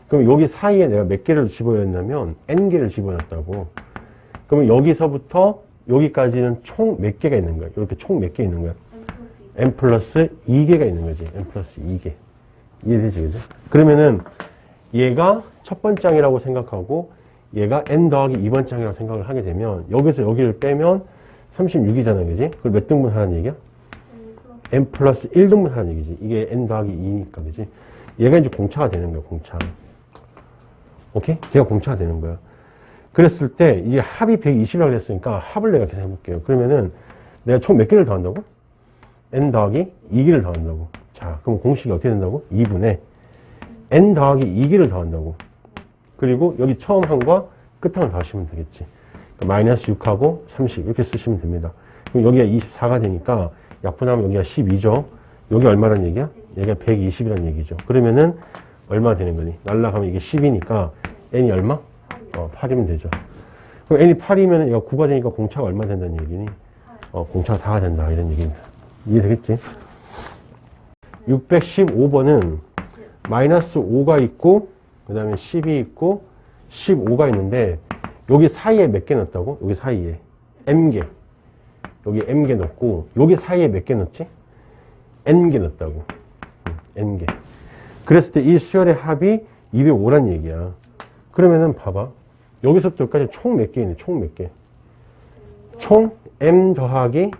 그럼 여기 사이에 내가 몇 개를 집어넣냐면 N개를 집어넣었다고. 그러면 여기서부터 여기까지는 총 몇 개가 있는 거야? 이렇게 총 몇 개 있는 거야? N 플러스 2개가 있는 거지. N 플러스 2개. 이해되지, 그죠? 그러면은 얘가 첫 번째 항이라고 생각하고 얘가 N 더하기 2번째 항이라고 생각을 하게 되면 여기서 여기를 빼면 36이잖아, 그지? 그걸 몇 등분 하라는 얘기야? N 플러스 1등분 하라는 얘기지. 이게 N 더하기 2니까, 그지? 얘가 이제 공차가 되는 거야, 공차. 오케이? 걔가 공차가 되는 거야. 그랬을 때, 이게 합이 120이라고 그랬으니까 합을 내가 계산해 볼게요. 그러면은 내가 총 몇 개를 더한다고? N 더하기 2개를 더한다고. 자, 그럼 공식이 어떻게 된다고? 2분의 N 더하기 2개를 더한다고. 그리고 여기 처음 항과 끝항을 더하시면 되겠지. 그러니까 마이너스 6하고 30 이렇게 쓰시면 됩니다. 그럼 여기가 24가 되니까 약분하면 여기가 12죠. 여기 얼마란 얘기야? 여기가 120이란 얘기죠. 그러면은 얼마 되는 거니? 날라가면 이게 10이니까 n이 얼마? 8이면 되죠. 그럼 n이 8이면 이거 9가 되니까 공차가 얼마 된다는 얘기니? 공차가 4가 된다 이런 얘기입니다. 이해되겠지? 615번은 마이너스 5가 있고 그 다음에 10이 있고 15가 있는데 여기 사이에 몇 개 넣었다고? 여기 사이에 m개, 여기 m개 넣고 여기 사이에 몇 개 넣었지? n개 넣었다고. n개. 그랬을 때 이 수열의 합이 205란 얘기야. 그러면은 봐봐. 여기서부터 여기까지 총 몇 개 있니? 총 몇 개? 총 m 더하기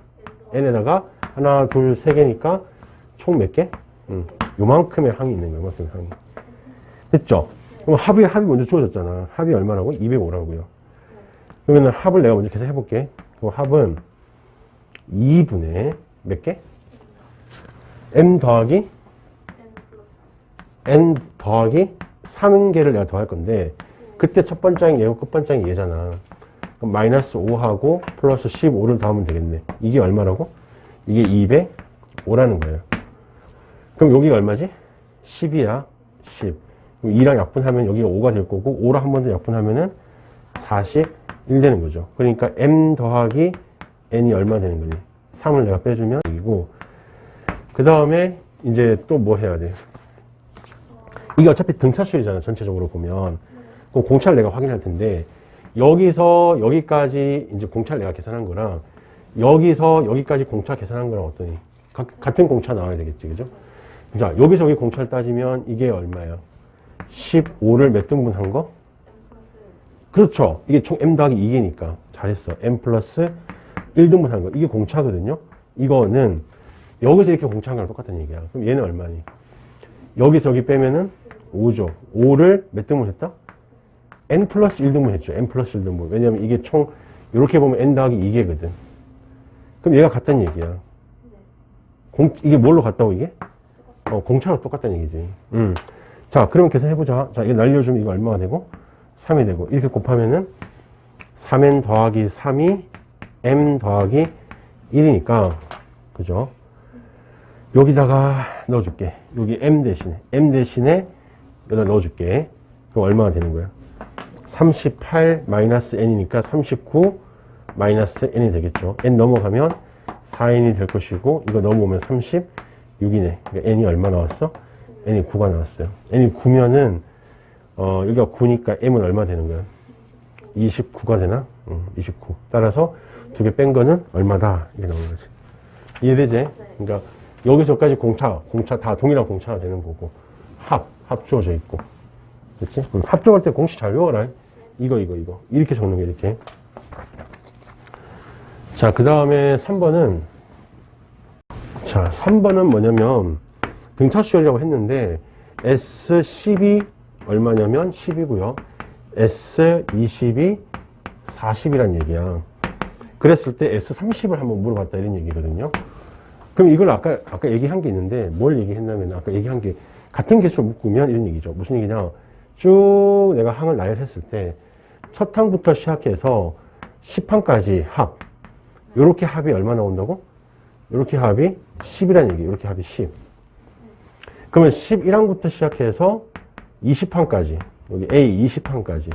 n에다가 하나, 둘, 세 개니까 총 몇 개? 요만큼의 항이 있는 거야. 요만큼의 항이. 됐죠? 그럼 합이 먼저 주어졌잖아. 합이 얼마라고? 205라고요. 그러면 합을 내가 먼저 계산해 볼게. 그럼 합은 2분의 몇 개? m 더하기 n 더하기 3개를 내가 더할 건데 그때 첫 번째 항이 얘고 끝 번째 항이 얘잖아. 그럼 마이너스 5하고 플러스 15를 더하면 되겠네. 이게 얼마라고? 이게 205라는 거예요. 그럼 여기가 얼마지? 10이야. 10. 2랑 약분하면 여기가 5가 될 거고 5랑 한 번 더 약분하면은 41 되는 거죠. 그러니까 m 더하기 n이 얼마 되는 거니? 3을 내가 빼주면 이고 그 다음에 이제 또 뭐 해야 돼? 이게 어차피 등차수이잖아. 전체적으로 보면. 그럼 공차를 내가 확인할 텐데 여기서 여기까지 이제 공차를 내가 계산한 거랑 여기서 여기까지 공차 계산한 거랑 어떠니? 같은 공차 나와야 되겠지. 그죠? 자, 여기서 여기 공차를 따지면 이게 얼마예요? 15를 몇 등분 한 거? 그렇죠. 이게 총 m 더하기 2개니까. 잘했어. m 플러스 1등분 한 거. 이게 공차거든요. 이거는 여기서 이렇게 공차한 거랑 똑같은 얘기야. 그럼 얘는 얼마니? 여기서 여기 빼면은 5죠. 5를 몇 등분 했다? n 플러스 1등분 했죠. n 플러스 1등분. 왜냐면 이게 총 이렇게 보면 n 더하기 2개거든. 그럼 얘가 같다는 얘기야. 이게 뭘로 같다고 이게? 공차로 똑같다는 얘기지. 자, 그러면 계산해보자. 자, 이거 날려주면 이거 얼마가 되고? 3이 되고. 이렇게 곱하면은 3n 더하기 3이 m 더하기 1이니까. 그죠? 여기다가 넣어줄게. 여기 m 대신에 여기다 넣어줄게. 그럼 얼마가 되는 거야? 38 마이너스 n이니까 39 마이너스 n이 되겠죠. n 넘어가면 4n이 될 것이고 이거 넘어오면 36이네. 그러니까 n이 얼마 나왔어? n이 9가 나왔어요. n이 9면은 여기가 9니까 m은 얼마 되는 거야? 29가 되나? 29. 따라서 두 개 뺀 거는 얼마다? 이게 나오는 거지. 이해되지? 그러니까 여기서까지 공차 다 동일한 공차가 되는 거고 합 주어져 있고. 그렇지? 합적할 때 공식 잘 외워라. 이거 이렇게 적는 게 이렇게. 자, 그 다음에 3번은 자, 3번은 뭐냐면 등차수열이라고 했는데 S10이 얼마냐면 10이고요. S20이 40이란 얘기야. 그랬을 때 S30을 한번 물어봤다 이런 얘기거든요. 그럼 이걸 아까 얘기한 게 있는데 뭘 얘기했냐면 아까 얘기한 게 같은 개수로 묶으면 이런 얘기죠. 무슨 얘기냐? 쭉 내가 항을 나열했을 때 첫 항부터 시작해서 10항까지 합. 요렇게 합이 얼마 나온다고? 요렇게 합이 10이라는 얘기예요. 요렇게 합이 10. 그러면 11항부터 시작해서 20항까지 여기 A 20항까지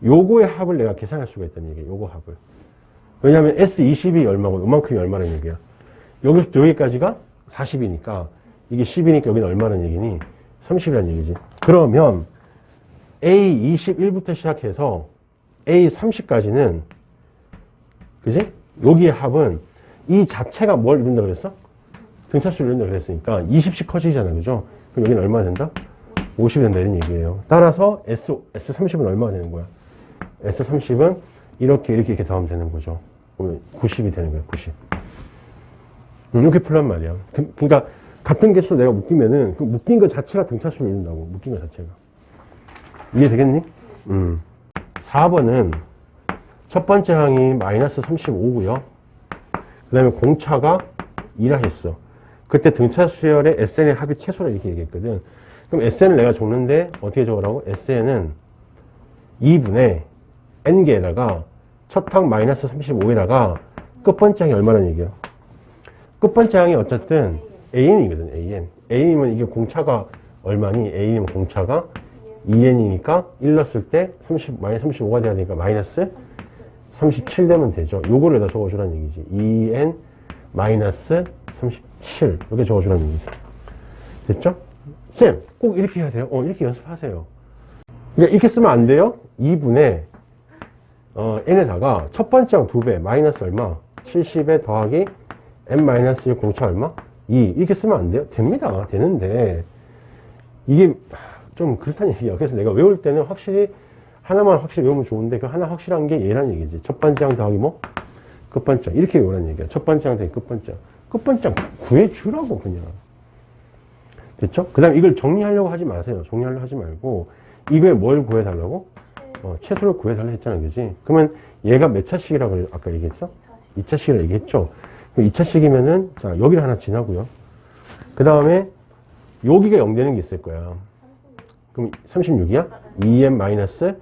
요거의 합을 내가 계산할 수가 있다는 얘기예요. 요거 합을. 왜냐하면 S20이 얼마고 요만큼이 얼마라는 얘기야. 여기부터 여기까지가 40이니까 이게 10이니까 여기는 얼마라는 얘기니? 30이라는 얘기지. 그러면 A21부터 시작해서 A30까지는 그지? 여기의 합은 이 자체가 뭘 이룬다 그랬어? 등차수를 이룬다 그랬으니까 20씩 커지잖아. 그죠? 그럼 여기는 얼마 된다? 50이 된다 이런 얘기예요. 따라서 S30은 얼마가 되는 거야? S30은 이렇게 더하면 되는 거죠. 90이 되는 거야. 90. 이렇게 풀란 말이야. 그러니까 같은 개수 내가 묶이면은 그 묶인 것 자체가 등차수를 이룬다고. 묶인 것 자체가. 이해되겠니? 4번은 첫 번째 항이 마이너스 35고요. 그 다음에 공차가 2라 했어. 그때 등차 수열의 SN의 합이 최소라 이렇게 얘기했거든. 그럼 SN을 내가 적는데 어떻게 적으라고? SN은 2분의 N개에다가 첫 항 마이너스 35에다가 끝번째 항이 얼마라는 얘기야? 끝번째 항이 어쨌든 AN이거든, AN. AN이면 이게 공차가 얼마니? A는 공차가 2n이니까 1 넣었을 때 마이너스 35가 돼야 되니까 마이너스 37 되면 되죠. 요거를 여기다 적어주라는 얘기지. 2n 마이너스 37 이렇게 적어주라는 얘기지. 됐죠? 쌤, 꼭 이렇게 해야 돼요? 이렇게 연습하세요. 그러니까 이렇게 쓰면 안 돼요? 2분의 n에다가 첫 번째 항 2배 마이너스 얼마? 70에 더하기 n-1 공차 얼마? 2 이렇게 쓰면 안 돼요? 됩니다. 되는데 이게 좀 그렇다는 얘기야. 그래서 내가 외울 때는 확실히 하나만 확실히 외우면 좋은데 그 하나 확실한 게 얘란 얘기지. 첫 번째 항 더하기 뭐? 끝번째. 이렇게 외우라는 얘기야. 첫 번째 항 더하기 끝번째. 끝번째 구해주라고 그냥. 됐죠? 그 다음에 이걸 정리하려고 하지 마세요. 정리하려고 하지 말고 이거에 뭘 구해달라고? 최소를 구해달라 했잖아. 그지? 그러면 얘가 몇 차씩이라고 아까 얘기했어? 2차씩이라고 얘기했죠? 그럼 2차씩이면은 자 여기를 하나 지나고요. 그 다음에 여기가 0 되는 게 있을 거야. 그럼 36이야? 2m 마이너스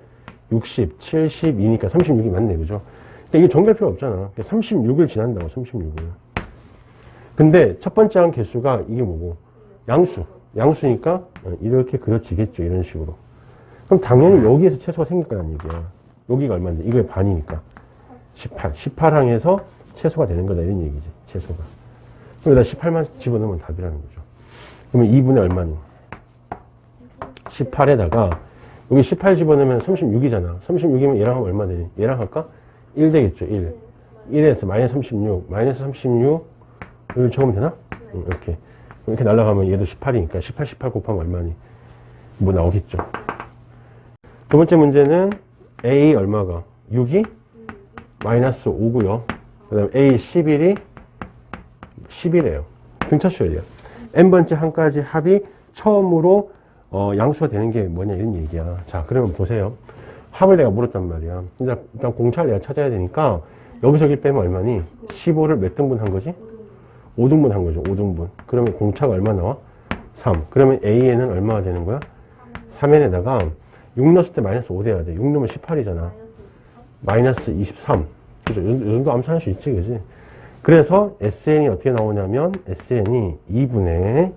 60, 72니까 36이 맞네. 그죠? 그러니까 이게 정리할 필요 없잖아. 36을 지난다고, 36을. 근데 첫 번째 항 개수가 이게 뭐고? 양수. 양수니까 이렇게 그려지겠죠. 이런 식으로. 그럼 당연히 여기에서 최소가 생길 거란 얘기야. 여기가 얼마인데? 이거의 반이니까. 18. 18항에서 최소가 되는 거다. 이런 얘기지. 최소가. 그럼 여기다 18만 집어넣으면 답이라는 거죠. 그러면 2분의 얼마니? 18에다가 여기 18 집어넣으면 36이잖아. 36이면 얘랑 하면 얼마 되니? 얘랑 할까? 1 되겠죠. 1. 1에서 마이너스 36. 마이너스 36을 적으면 되나? 이렇게. 이렇게 날아가면 얘도 18이니까 18, 18 곱하면 얼마니? 뭐 나오겠죠. 두 번째 문제는 A 얼마가? 6이? 마이너스 5고요. 그 다음에 A 11이 10이래요. 등차수열이야. n번째 항까지 합이 처음으로 양수가 되는 게 뭐냐 이런 얘기야. 자, 그러면 보세요. 합을 내가 물었단 말이야. 일단 공차를 내가 찾아야 되니까 여기서 여기 빼면 얼마니? 15를 몇 등분 한 거지? 5등분 한 거죠. 5등분. 그러면 공차가 얼마 나와? 3. 그러면 A에는 얼마가 되는 거야? 3n에다가 6 넣었을 때 마이너스 5 돼야 돼. 6 넣으면 18이잖아. 마이너스 23. 그죠? 요 정도 암산할 수 있지, 그지? 그래서 SN이 어떻게 나오냐면 SN이 2분의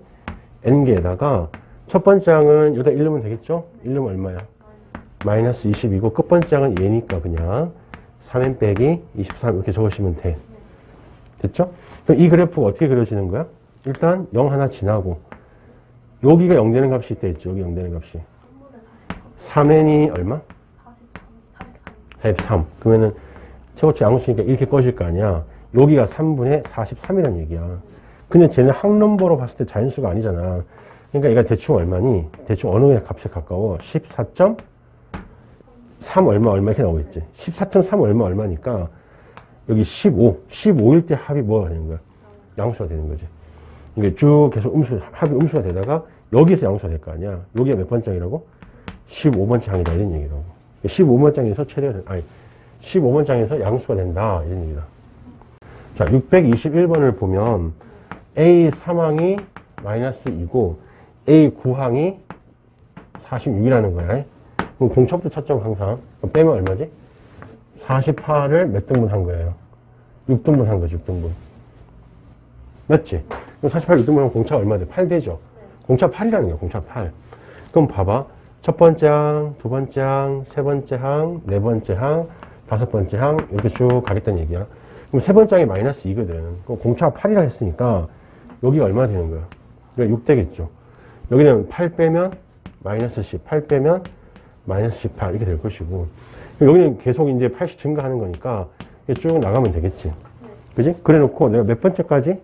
n개에다가 첫 번째 항은 여기다 1 넣으면 되겠죠? 1 넣으면 얼마야? 마이너스 20이고 끝번째 항은 얘니까 그냥 3n 빼기 23 이렇게 적으시면 돼. 됐죠? 그럼 이 그래프가 어떻게 그려지는 거야? 일단 0 하나 지나고 여기가 0 되는 값이 있다 했죠? 여기 0 되는 값이 3n이 얼마? 43. 그러면은 최고치 양수니까 이렇게 꺼질 거 아니야. 여기가 3분의 43이란 얘기야. 근데 쟤는 항넘버로 봤을 때 자연수가 아니잖아. 그러니까 얘가 대충 얼마니? 대충 어느 값에 가까워? 14.3 얼마 이렇게 나오겠지. 14.3 얼마니까 여기 15. 15일 때 합이 뭐가 되는 거야? 양수가 되는 거지. 이게 쭉 계속 합이 음수가 되다가 여기서 양수가 될 거 아니야. 여기가 몇 번장이라고? 15번 장이다 이런 얘기라고. 15번 장에서 최대가 된, 15번 장에서 양수가 된다 이런 얘기다. 자, 621번을 보면 A 3항이 마이너스 2고 A 9항이 46이라는 거야. 그럼 공차부터 찾죠 항상. 그럼 빼면 얼마지? 48을 몇 등분 한 거예요? 6등분 한 거지, 6등분. 맞지? 그럼 48 6등분 하면 공차가 얼마 돼? 8 되죠? 공차 8이라는 거야, 공차 8. 그럼 봐봐. 첫 번째 항, 두 번째 항, 세 번째 항, 네 번째 항, 다섯 번째 항, 이렇게 쭉 가겠다는 얘기야. 그럼 세 번째 항이 마이너스 2거든. 그럼 공차가 8이라 했으니까, 여기가 얼마 되는 거야? 그러니까 6 되겠죠. 여기는 8 빼면 마이너스 10, 8 빼면 마이너스 18, 이렇게 될 것이고. 여기는 계속 이제 80 증가하는 거니까, 쭉 나가면 되겠지. 그지? 그래 놓고 내가 몇 번째까지?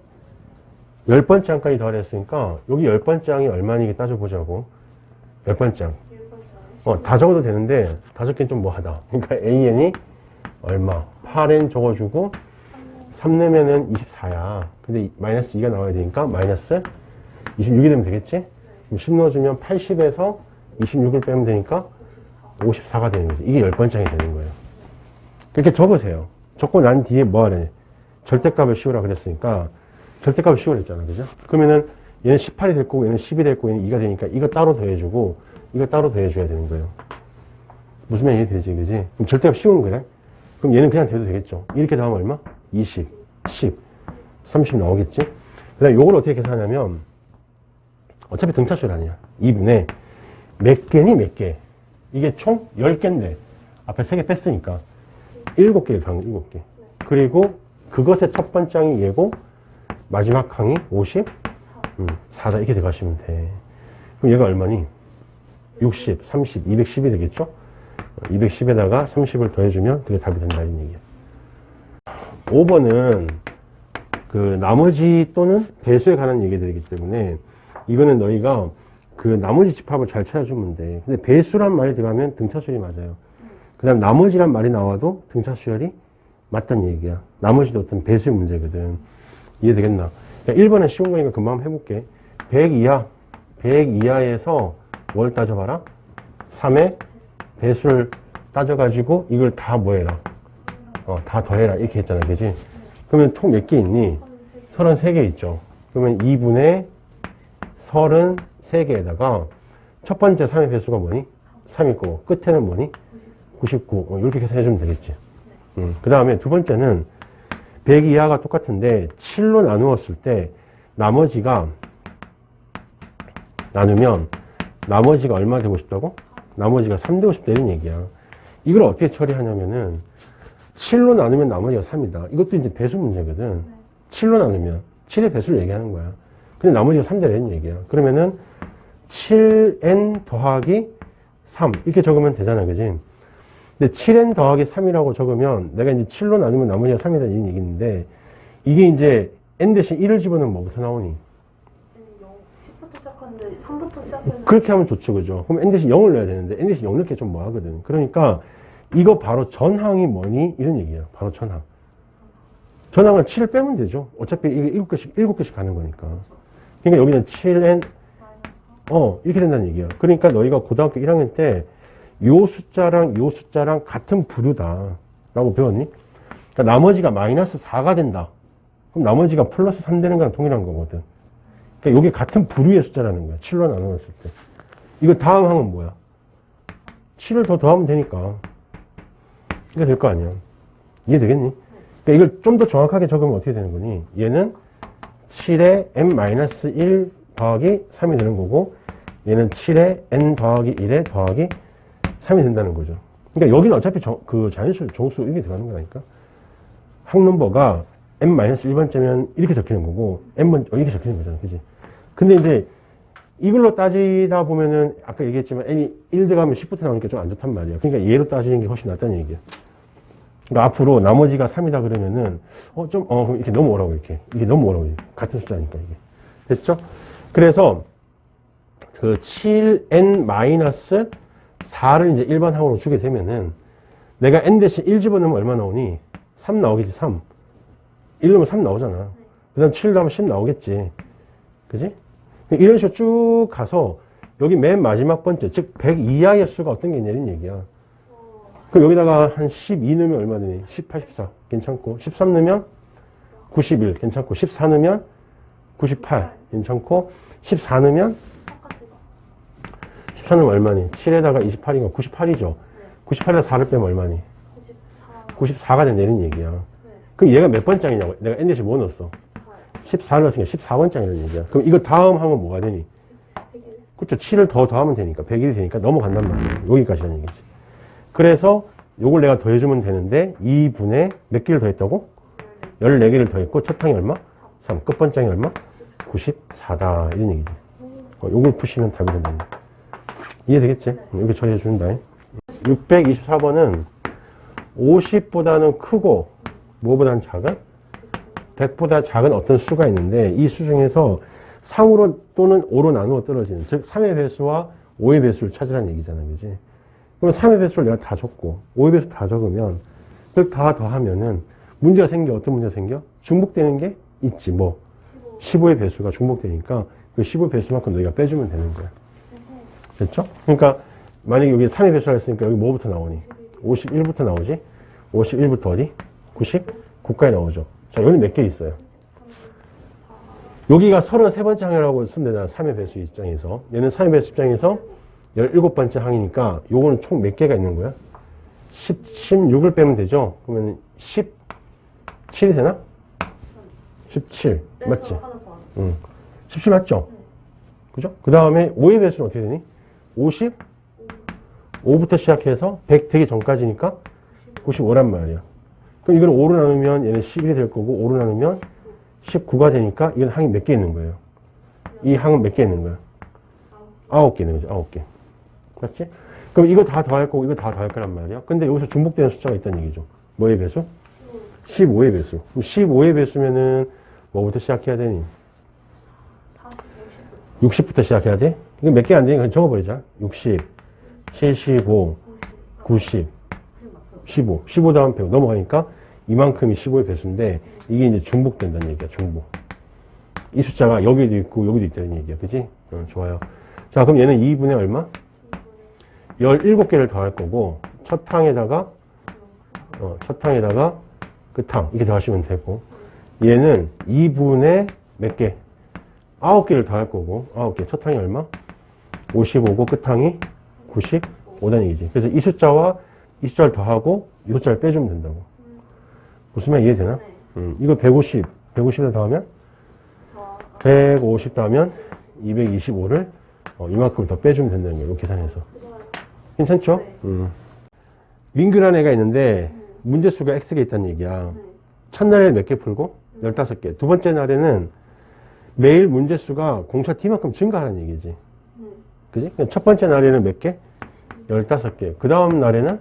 10번째 항까지 더했으니까, 여기 10번째 항이 얼마니 따져보자고. 10번째 항. 다 적어도 되는데, 다 적기엔 좀 뭐하다. 그러니까 AN이 얼마? 8N 적어주고, 3 넣으면은 24야. 근데 마이너스 2가 나와야 되니까, 마이너스 26이 되면 되겠지? 그럼 10 넣어주면 80에서 26을 빼면 되니까, 54가 되는 거지. 이게 10번째 항이 되는 거예요. 그렇게 적으세요. 적고 난 뒤에 뭐 하래? 절대값을 씌우라 그랬으니까, 절대값을 씌우라 했잖아. 그죠? 그러면은, 얘는 18이 될 거고, 얘는 10이 될 거고, 얘는 2가 되니까, 이거 따로 더해주고, 이거 따로 더해줘야 되는 거예요. 무슨 말이 되지, 그지? 그럼 절대값 씌우는 거야. 그럼 얘는 그냥 돼도 되겠죠. 이렇게 나오면 얼마? 20, 10, 30 나오겠지? 그 다음에 요걸 어떻게 계산하냐면, 어차피 등차수열 아니야. 2분의 몇 개니 몇 개? 이게 총 10개인데 앞에 3개 뺐으니까 7개를 더한 7개. 그리고 그것의 첫 번째 항이 얘고 마지막 항이 50? 4다 이렇게 들어가시면 돼. 그럼 얘가 얼마니? 60, 30, 210이 되겠죠? 210에다가 30을 더해주면 그게 답이 된다 이런 얘기야. 5번은 그 나머지 또는 배수에 관한 얘기들이기 때문에 이거는 너희가 그 나머지 집합을 잘 찾아주면 돼. 근데 배수란 말이 들어가면 등차수열이 맞아요. 그 다음 나머지란 말이 나와도 등차수열이 맞다는 얘기야. 나머지도 어떤 배수의 문제거든. 이해되겠나? 그러니까 1번은 쉬운 거니까 금방 한번 해볼게. 100 이하, 100 이하에서 뭘 따져봐라? 3의 배수를 따져가지고 이걸 다 뭐해라? 다 더해라. 이렇게 했잖아. 그지? 그러면 총 몇 개 있니? 33개 있죠. 그러면 2분의 33개에다가 첫 번째 3의 배수가 뭐니? 3일 거고 끝에는 뭐니? 99. 이렇게 계산해주면 되겠지. 그 다음에 두 번째는 100 이하가 똑같은데 7로 나누었을 때 나머지가 나누면 나머지가 얼마 되고 싶다고? 나머지가 3 되고 싶다 이런 얘기야. 이걸 어떻게 처리하냐면은 7로 나누면 나머지가 3이다. 이것도 이제 배수 문제거든. 7로 나누면 7의 배수를 얘기하는 거야. 근데 나머지가 3되라는 얘기야. 그러면은 7n 더하기 3 이렇게 적으면 되잖아. 그지? 근데 7n 더하기 3이라고 적으면 내가 이제 7로 나누면 나머지가 3이다 이런 얘기인데 이게 이제 n 대신 1을 집어넣으면 뭐부터 나오니? 10부터 시작하는데 3부터 시작했는데 그렇게 하면 좋죠. 그죠? 그럼 n 대신 0을 넣어야 되는데 n 대신 0 넣기 좀 뭐하거든. 그러니까 이거 바로 전항이 뭐니? 이런 얘기야. 바로 전항. 전항은 7을 빼면 되죠. 어차피 이게 7개씩 가는 거니까. 그러니까 여기는 7n 이렇게 된다는 얘기야. 그러니까 너희가 고등학교 1학년 때 요 숫자랑 요 숫자랑 같은 부류다 라고 배웠니? 그러니까 나머지가 마이너스 4가 된다. 그럼 나머지가 플러스 3 되는 거랑 동일한 거거든. 그러니까 이게 같은 부류의 숫자라는 거야. 7로 나누었을 때. 이거 다음 항은 뭐야? 7을 더 더하면 되니까. 이게 될 거 아니야. 이해되겠니? 그러니까 이걸 좀 더 정확하게 적으면 어떻게 되는 거니? 얘는 7에 n-1 더하기 3이 되는 거고 얘는 7에 n 더하기 1에 더하기 3이 된다는 거죠. 그러니까 여기는 어차피 그 자연수, 정수 이렇게 들어가는 거라니까. 항넘버가 n-1번째면 이렇게 적히는 거고 n번 이렇게 적히는 거잖아. 그지? 근데 이제 이걸로 따지다 보면은 아까 얘기했지만 n이 1 들어가면 10부터 나오니까 좀 안 좋단 말이야. 그러니까 얘로 따지는 게 훨씬 낫다는 얘기야. 그러니까 앞으로 나머지가 3이다 그러면은 그럼 이렇게 넘어오라고 이렇게 넘어오라고 같은 숫자니까 이게 됐죠? 그래서 그 7n-4를 이제 일반 항으로 주게 되면은 내가 n 대신 1 집어넣으면 얼마 나오니? 3 나오겠지. 3 1 넣으면 3 나오잖아. 그 다음 7 넣으면 10 나오겠지. 그지? 이런 식으로 쭉 가서 여기 맨 마지막 번째 즉 100 이하의 수가 어떤 게 있냐 이런 얘기야. 그럼 여기다가 한 12 넣으면 얼마 되니? 18, 14 괜찮고 13 넣으면 91 괜찮고 14 넣으면 98 괜찮고 14 넣으면 14 넣으면 얼마니? 7에다가 28이니까 98이죠. 98에다 4를 빼면 얼마니? 94가 된다 이런 얘기야. 그럼 얘가 몇 번장이냐고? 내가 n 대신 뭐 넣었어? 14를 넣었으니까 14번장이라는 얘기야. 그럼 이거 다음 항은 뭐가 되니? 그렇죠. 7을 더 더하면 되니까 100일이 되니까 넘어간단 말이야. 여기까지라는 얘기지. 그래서 요걸 내가 더해주면 되는데 2분의 몇 개를 더했다고? 14개를 더했고 첫 항이 얼마? 3. 끝번장이 얼마? 94다 이런 얘기지. 요걸 푸시면 답이 된다. 이해되겠지? 이렇게 처리해준다. 624번은 50보다는 크고 뭐보다는 작은? 100보다 작은 어떤 수가 있는데 이 수 중에서 3으로 또는 5로 나누어 떨어지는 즉 3의 배수와 5의 배수를 찾으라는 얘기잖아. 그지? 그럼 3의 배수를 내가 다 적고 5의 배수 다 적으면 그걸 다 더하면은 문제가 생겨. 어떤 문제가 생겨? 중복되는 게 있지. 뭐 15의 배수가 중복되니까 그 15의 배수만큼 너희가 빼주면 되는 거야. 됐죠? 그러니까 만약에 여기 3의 배수를 했으니까 여기 뭐부터 나오니? 51부터 나오지? 51부터 어디? 99까지 나오죠. 자, 여기는 몇 개 있어요? 여기가 33번째 항이라고 쓰면 되잖아. 3의 배수 입장에서. 얘는 3의 배수 입장에서 17번째 항이니까 요거는 총 몇 개가 있는 거야? 16을 빼면 되죠? 그러면 17이 되나? 17. 맞지? 응. 17 맞죠? 그죠? 그 다음에 5의 배수는 어떻게 되니? 50? 5부터 시작해서 100 되기 전까지니까 95란 말이야. 그럼 이걸 5로 나누면 얘는 11이 될 거고 5로 나누면 19가 되니까 이건 항이 몇 개 있는 거예요? 이 항은 몇 개 있는 거야? 9개 있는 거죠. 9개. 맞지? 그럼 이거 다 더할 거고 이거 다 더할 거란 말이야. 근데 여기서 중복되는 숫자가 있다는 얘기죠. 뭐의 배수? 15의 배수. 그럼 15의 배수면은 뭐부터 시작해야 되니? 60부터 시작해야 돼? 이거 몇 개 안 되니까 그냥 적어버리자. 60, 75, 90, 15. 15 다음 100 넘어가니까 이만큼이 15의 배수인데 이게 이제 중복된다는 얘기야. 중복. 이 숫자가 여기도 있고 여기도 있다는 얘기야. 그지? 좋아요. 자, 그럼 얘는 2분의 얼마? 17개를 더할 거고 첫 항에다가 끝항 이렇게 더하시면 되고 얘는 2분의 몇 개? 9개를 더할 거고 9개. 첫 항이 얼마? 55고 끝항이 95다는 얘기지. 그래서 이 숫자와 이 숫자를 더하고 이 숫자를 빼주면 된다고. 무슨 말 이해되나? 이거 150, 150에다 더하면 150 더하면 225를 이만큼 더 빼주면 된다는 거예요. 이렇게 계산해서. 괜찮죠? 링그라는 애가 있는데 문제수가 X개 있다는 얘기야. 첫날에 몇 개 풀고? 15개. 두 번째 날에는 매일 문제수가 공차 T만큼 증가하는 얘기지. 그지? 첫 번째 날에는 몇 개? 15개. 그 다음 날에는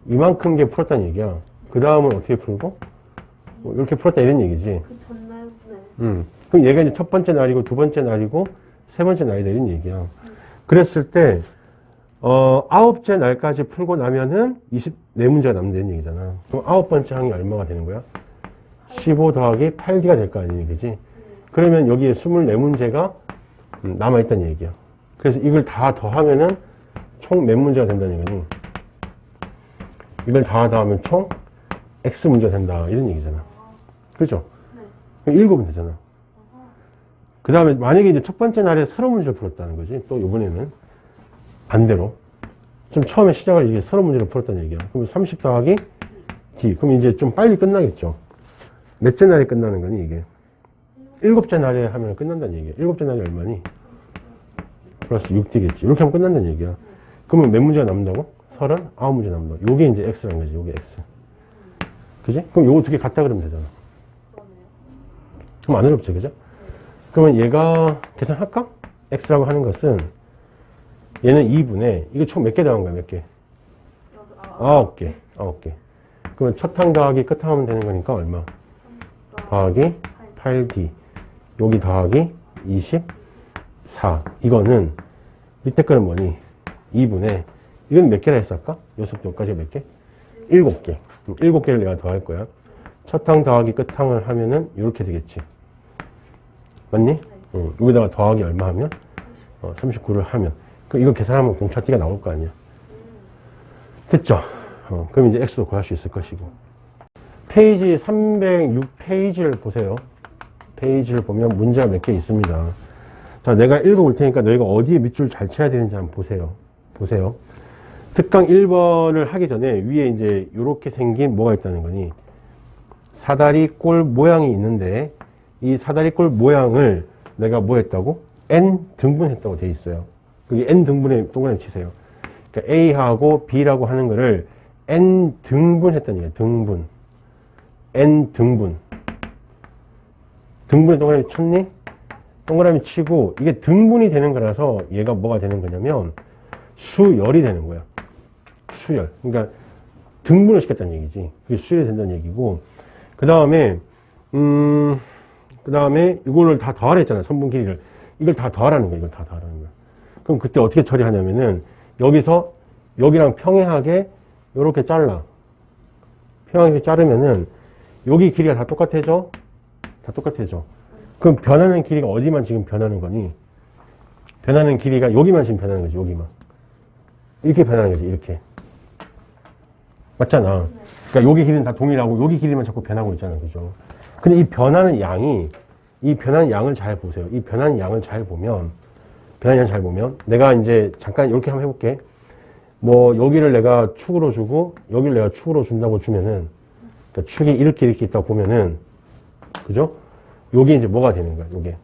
이만큼 개 풀었다는 얘기야. 그 다음은 어떻게 풀고? 이렇게 풀었다 이런 얘기지. 그 전날, 그럼 얘가 이제 첫 번째 날이고 두 번째 날이고 세 번째 날이다 이런 얘기야. 그랬을 때 9째 날까지 풀고 나면은 24문제가 남는 얘기잖아. 그럼 9번째 항이 얼마가 되는 거야? 15 더하기 8D가 될 거 아니니, 그지? 그러면 여기에 24문제가 남아있다는 얘기야. 그래서 이걸 다 더하면은 총 몇 문제가 된다는 얘기니? 이걸 다 더하면 총 X 문제가 된다. 이런 얘기잖아. 그죠? 그럼 7은 되잖아. 그 다음에 만약에 이제 첫 번째 날에 서너 문제를 풀었다는 거지. 또 이번에는 반대로. 좀 처음에 시작을 이게 서너 문제를 풀었다는 얘기야. 그럼 30 더하기 D. 그럼 이제 좀 빨리 끝나겠죠. 몇째 날에 끝나는 거니, 이게? 7째 날에 하면 끝난다는 얘기야. 7째 날이 얼마니? 플러스 6D겠지. 이렇게 하면 끝난다는 얘기야. 그러면 몇 문제가 남는다고? 39문제 남는다고. 요게 이제 X라는 거지, 요게 X. 그지? 그럼 요거 두 개 같다 그러면 되잖아. 그럼 안 어렵지, 그죠? 그러면 얘가 계산할까? X라고 하는 것은 얘는 2분의 이거 총 몇 개 더한 거야, 몇 개? 9개. 9개. 그러면 첫 항 더하기 끝 항 하면 되는 거니까 얼마? 더하기 8D. 여기 더하기 24. 이거는 밑에 거는 뭐니? 2분의 이건 몇 개라 했어 아까? 여기까지 몇 개? 7개. 7개를 내가 더할 거야. 첫 항 더하기 끝 항을 하면은 이렇게 되겠지. 맞니? 여기다가 더하기 얼마 하면? 39를 하면. 그럼 이거 계산하면 공차 T가 나올 거 아니야. 됐죠? 그럼 이제 X도 구할 수 있을 것이고. 페이지 306페이지를 보세요. 페이지를 보면 문제가 몇 개 있습니다. 자, 내가 읽어볼 테니까 너희가 어디에 밑줄 잘 쳐야 되는지 한번 보세요. 보세요. 특강 1번을 하기 전에 위에 이제 이렇게 생긴 뭐가 있다는 거니? 사다리 꼴 모양이 있는데 이 사다리 꼴 모양을 내가 뭐 했다고? N 등분했다고 돼 있어요. 그게 N 등분에 동그라미 치세요. 그러니까 A하고 B라고 하는 거를 N 등분했다는 얘기예요. 등분. N 등분. 등분에 동그라미 쳤니? 동그라미 치고 이게 등분이 되는 거라서 얘가 뭐가 되는 거냐면 수열이 되는 거야. 수열. 그러니까 등분을 시켰다는 얘기지. 그게 수열이 된다는 얘기고 그 다음에 이거를 다 더하라 했잖아. 선분 길이를. 이걸 다 더하라는 거야. 이걸 다 더하라는 거야. 그럼 그때 어떻게 처리하냐면은 여기서 여기랑 평행하게 이렇게 잘라. 평행하게 자르면은 여기 길이가 다 똑같아져? 다 똑같아져. 그럼 변하는 길이가 어디만 지금 변하는 거니? 변하는 길이가 여기만 지금 변하는 거지. 여기만. 이렇게 변하는 거지. 이렇게. 맞잖아. 그러니까 여기 길이는 다 동일하고 여기 길이만 자꾸 변하고 있잖아. 그죠? 근데 이 변하는 양을 잘 보세요. 이 변하는 양을 잘 보면 내가 이제 잠깐 이렇게 한번 해볼게. 뭐 여기를 내가 축으로 주고 여기를 내가 축으로 준다고 주면은 그러니까 축이 이렇게 있다고 보면은 그죠? 요게 이제 뭐가 되는 거야? 요게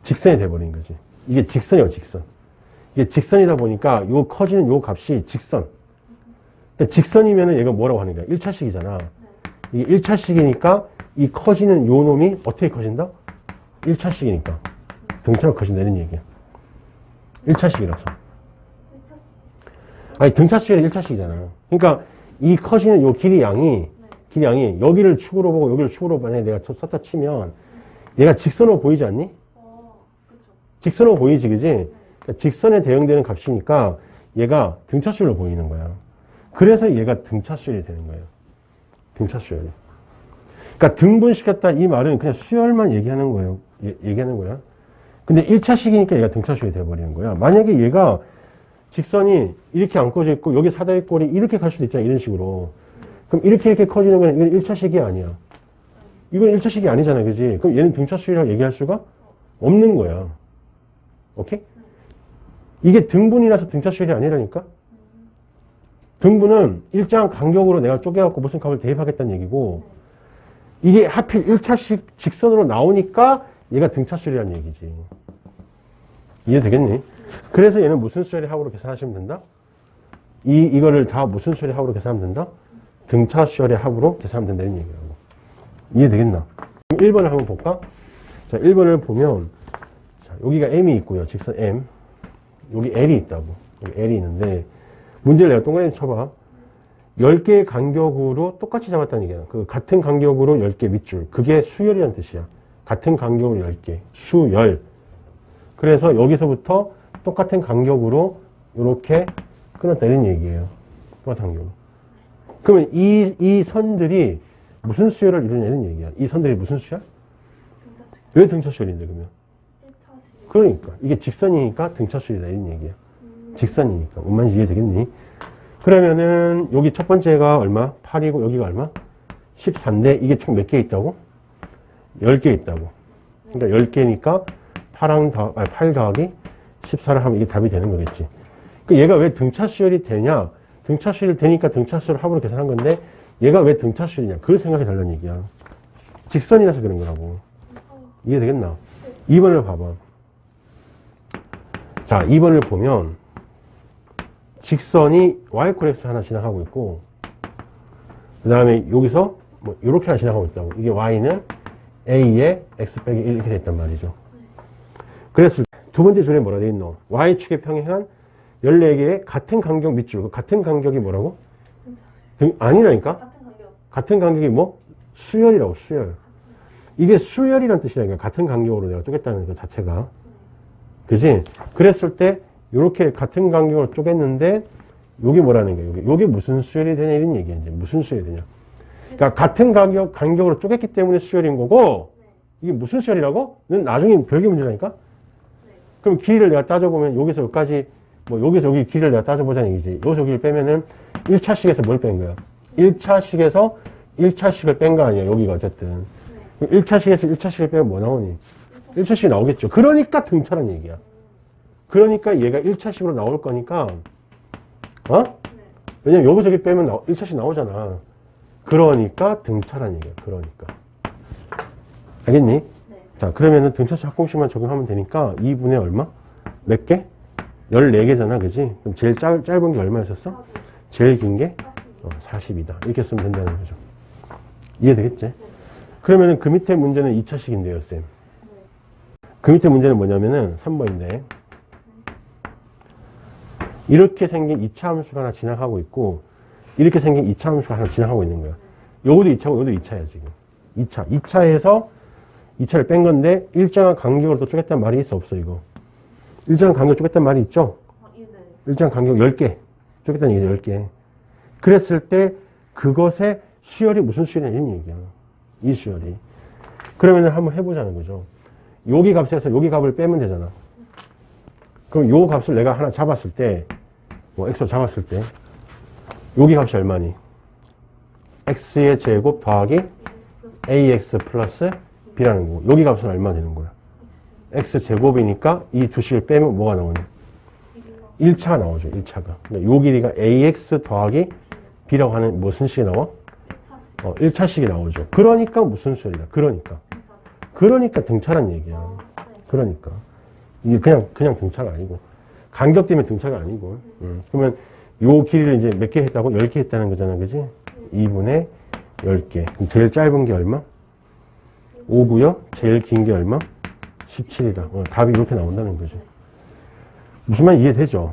직선이 돼버린 거지. 이게 직선이야, 직선. 이게 직선이다 보니까 요 커지는 요 값이 직선. 그러니까 직선이면은 얘가 뭐라고 하는 거야? 1차식이잖아. 이게 1차식이니까 이 커지는 요 놈이 어떻게 커진다? 1차식이니까. 등차로 커진다는 얘기야. 1차식이라서. 아니, 등차수열이 1차식이잖아. 그러니까 이 커지는 요 길이 양이 여기를 축으로 보고 여기를 축으로 만약에 내가 썼다 치면 얘가 직선으로 보이지 않니? 그쵸. 직선으로 보이지, 그지? 그러니까 직선에 대응되는 값이니까 얘가 등차수열로 보이는 거야. 그래서 얘가 등차수열이 되는 거예요. 등차수열이. 그러니까 등분시켰다 이 말은 그냥 수열만 얘기하는 거예요. 얘기하는 거야. 근데 1차식이니까 얘가 등차수열이 돼버리는 거야. 만약에 얘가 직선이 이렇게 안 꺼져 있고 여기 사다리꼴이 이렇게 갈 수도 있잖아. 이런 식으로. 그럼 이렇게 커지는 건 이건 1차식이 아니야. 이건 1차식이 아니잖아. 그지? 그럼 얘는 등차수열이라고 얘기할 수가 없는 거야. 오케이? 이게 등분이라서 등차수열이 아니라니까? 등분은 일정한 간격으로 내가 쪼개갖고 무슨 값을 대입하겠다는 얘기고 이게 하필 1차식 직선으로 나오니까 얘가 등차수열이라는 얘기지. 이해되겠니? 그래서 얘는 무슨 수열의 합으로 계산하시면 된다? 이거를 다 무슨 수열의 합으로 계산하면 된다? 등차 수열의 합으로 계산하면 된다는 얘기라고. 이해되겠나? 그럼 1번을 한번 볼까? 자, 1번을 보면, 자, 여기가 M이 있고요. 직선 M. 여기 L이 있다고. 여기 L이 있는데, 문제를 내가 동그라미 쳐봐. 10개의 간격으로 똑같이 잡았다는 얘기야. 그 같은 간격으로 10개 밑줄. 그게 수열이라는 뜻이야. 같은 간격으로 10개. 수열. 그래서 여기서부터 똑같은 간격으로 이렇게 끊었다는 얘기예요. 똑같은 간격으로. 그러면 이 선들이 무슨 수열을 이루냐는 얘기야. 이 선들이 무슨 수열? 왜 등차수열인데 그러면? 1차식. 그러니까 이게 직선이니까 등차수열이다 이런 얘기야. 직선이니까. 뭔 말인지 이해되겠니? 그러면은 여기 첫 번째가 얼마? 8이고 여기가 얼마? 14인데 이게 총 몇 개 있다고? 10개 있다고. 그러니까 10개니까 8 더하기 14를 하면 이게 답이 되는 거겠지. 그 얘가 왜 등차수열이 되냐? 등차수열이 되니까 등차수열 합으로 계산한 건데 얘가 왜 등차수열이냐? 그 생각이 달라는 얘기야. 직선이라서 그런 거라고. 이해되겠나? 2번을 봐봐. 자, 2번을 보면 직선이 y-x 하나 지나가고 있고 그 다음에 여기서 뭐 이렇게 하나 지나가고 있다고. 이게 y는 a에 x 빼기 1 이렇게 돼 있단 말이죠. 그래서 두 번째 줄에 뭐라 돼 있노? y축에 평행한 14개의 같은 간격 밑줄. 그 같은 간격이 뭐라고? 아니라니까? 같은 간격. 같은 간격이 뭐? 수열이라고, 수열. 이게 수열이란 뜻이라니까. 같은 간격으로 내가 쪼갰다는 것 자체가. 그지? 그랬을 때, 이렇게 같은 간격으로 쪼갰는데, 요게 뭐라는 거야? 요게 무슨 수열이 되냐? 이런 얘기야, 이제. 무슨 수열이 되냐? 그러니까 같은 간격으로 쪼갰기 때문에 수열인 거고, 이게 무슨 수열이라고? 는 나중에 별개 문제라니까? 그럼 길이를 내가 따져보면, 여기서 여기까지, 뭐, 여기서 여기 길이를 내가 따져보자는 얘기지. 여기서 여기를 빼면은, 1차식에서 뭘 뺀 거야? 1차식에서 1차식을 뺀 거 아니야, 여기가 어쨌든. 1차식에서 1차식을 빼면 뭐 나오니? 1차식이 나오겠죠. 그러니까 등차란 얘기야. 그러니까 얘가 1차식으로 나올 거니까, 어? 왜냐면 여기서 여기 빼면 1차식 나오잖아. 그러니까 등차란 얘기야. 그러니까. 알겠니? 네. 자, 그러면은 등차수 합공식만 적용하면 되니까 2분의 얼마? 몇 개? 14개잖아. 그지? 그럼 제일 짧은 게 얼마였었어? 제일 긴 게? 40이다. 이렇게 쓰면 된다는 거죠. 이해되겠지? 그러면은 그 밑에 문제는 2차식인데요, 쌤. 그 밑에 문제는 뭐냐면은 3번인데 이렇게 생긴 2차 함수가 하나 지나가고 있고 이렇게 생긴 2차 함수가 하나 지나가고 있는 거야. 요것도 2차고 요것도 2차야 지금. 2차. 2차에서 2차를 뺀 건데 일정한 간격으로 또 쪼갰다는 말이 있어 없어 이거? 일정한 간격 쪼갰다는 말이 있죠? 일정한 간격 10개 쪼갰다는 얘기죠. 10개. 그랬을 때 그것의 수열이 무슨 수열이냐 이런 얘기야. 이 수열이. 그러면 한번 해보자는 거죠. 여기 값에서 여기 값을 빼면 되잖아. 그럼 요 값을 내가 하나 잡았을 때, 뭐 x로 잡았을 때, 여기 값이 얼마니? x의 제곱 더하기 ax 플러스 b라는 거고, 여기 값은 얼마 되는 거야? x 제곱이니까 이 두 식을 빼면 뭐가 나오니? 1차가 나오죠, 1차가. 그러니까 요 길이가 ax 더하기 b라고 하는 무슨 식이 나와? 1차식이 나오죠. 그러니까 무슨 수열이다. 그러니까 등차란 얘기야. 그러니까. 이게 그냥 등차가 아니고. 간격 때문에 등차가 아니고. 그러면 요 길이를 이제 몇 개 했다고? 10개 했다는 거잖아. 그지? 2분의 10개. 그럼 제일 짧은 게 얼마? 5고요. 제일 긴 게 얼마? 17이다. 답이 이렇게 나온다는 거죠. 무슨 말 이해되죠?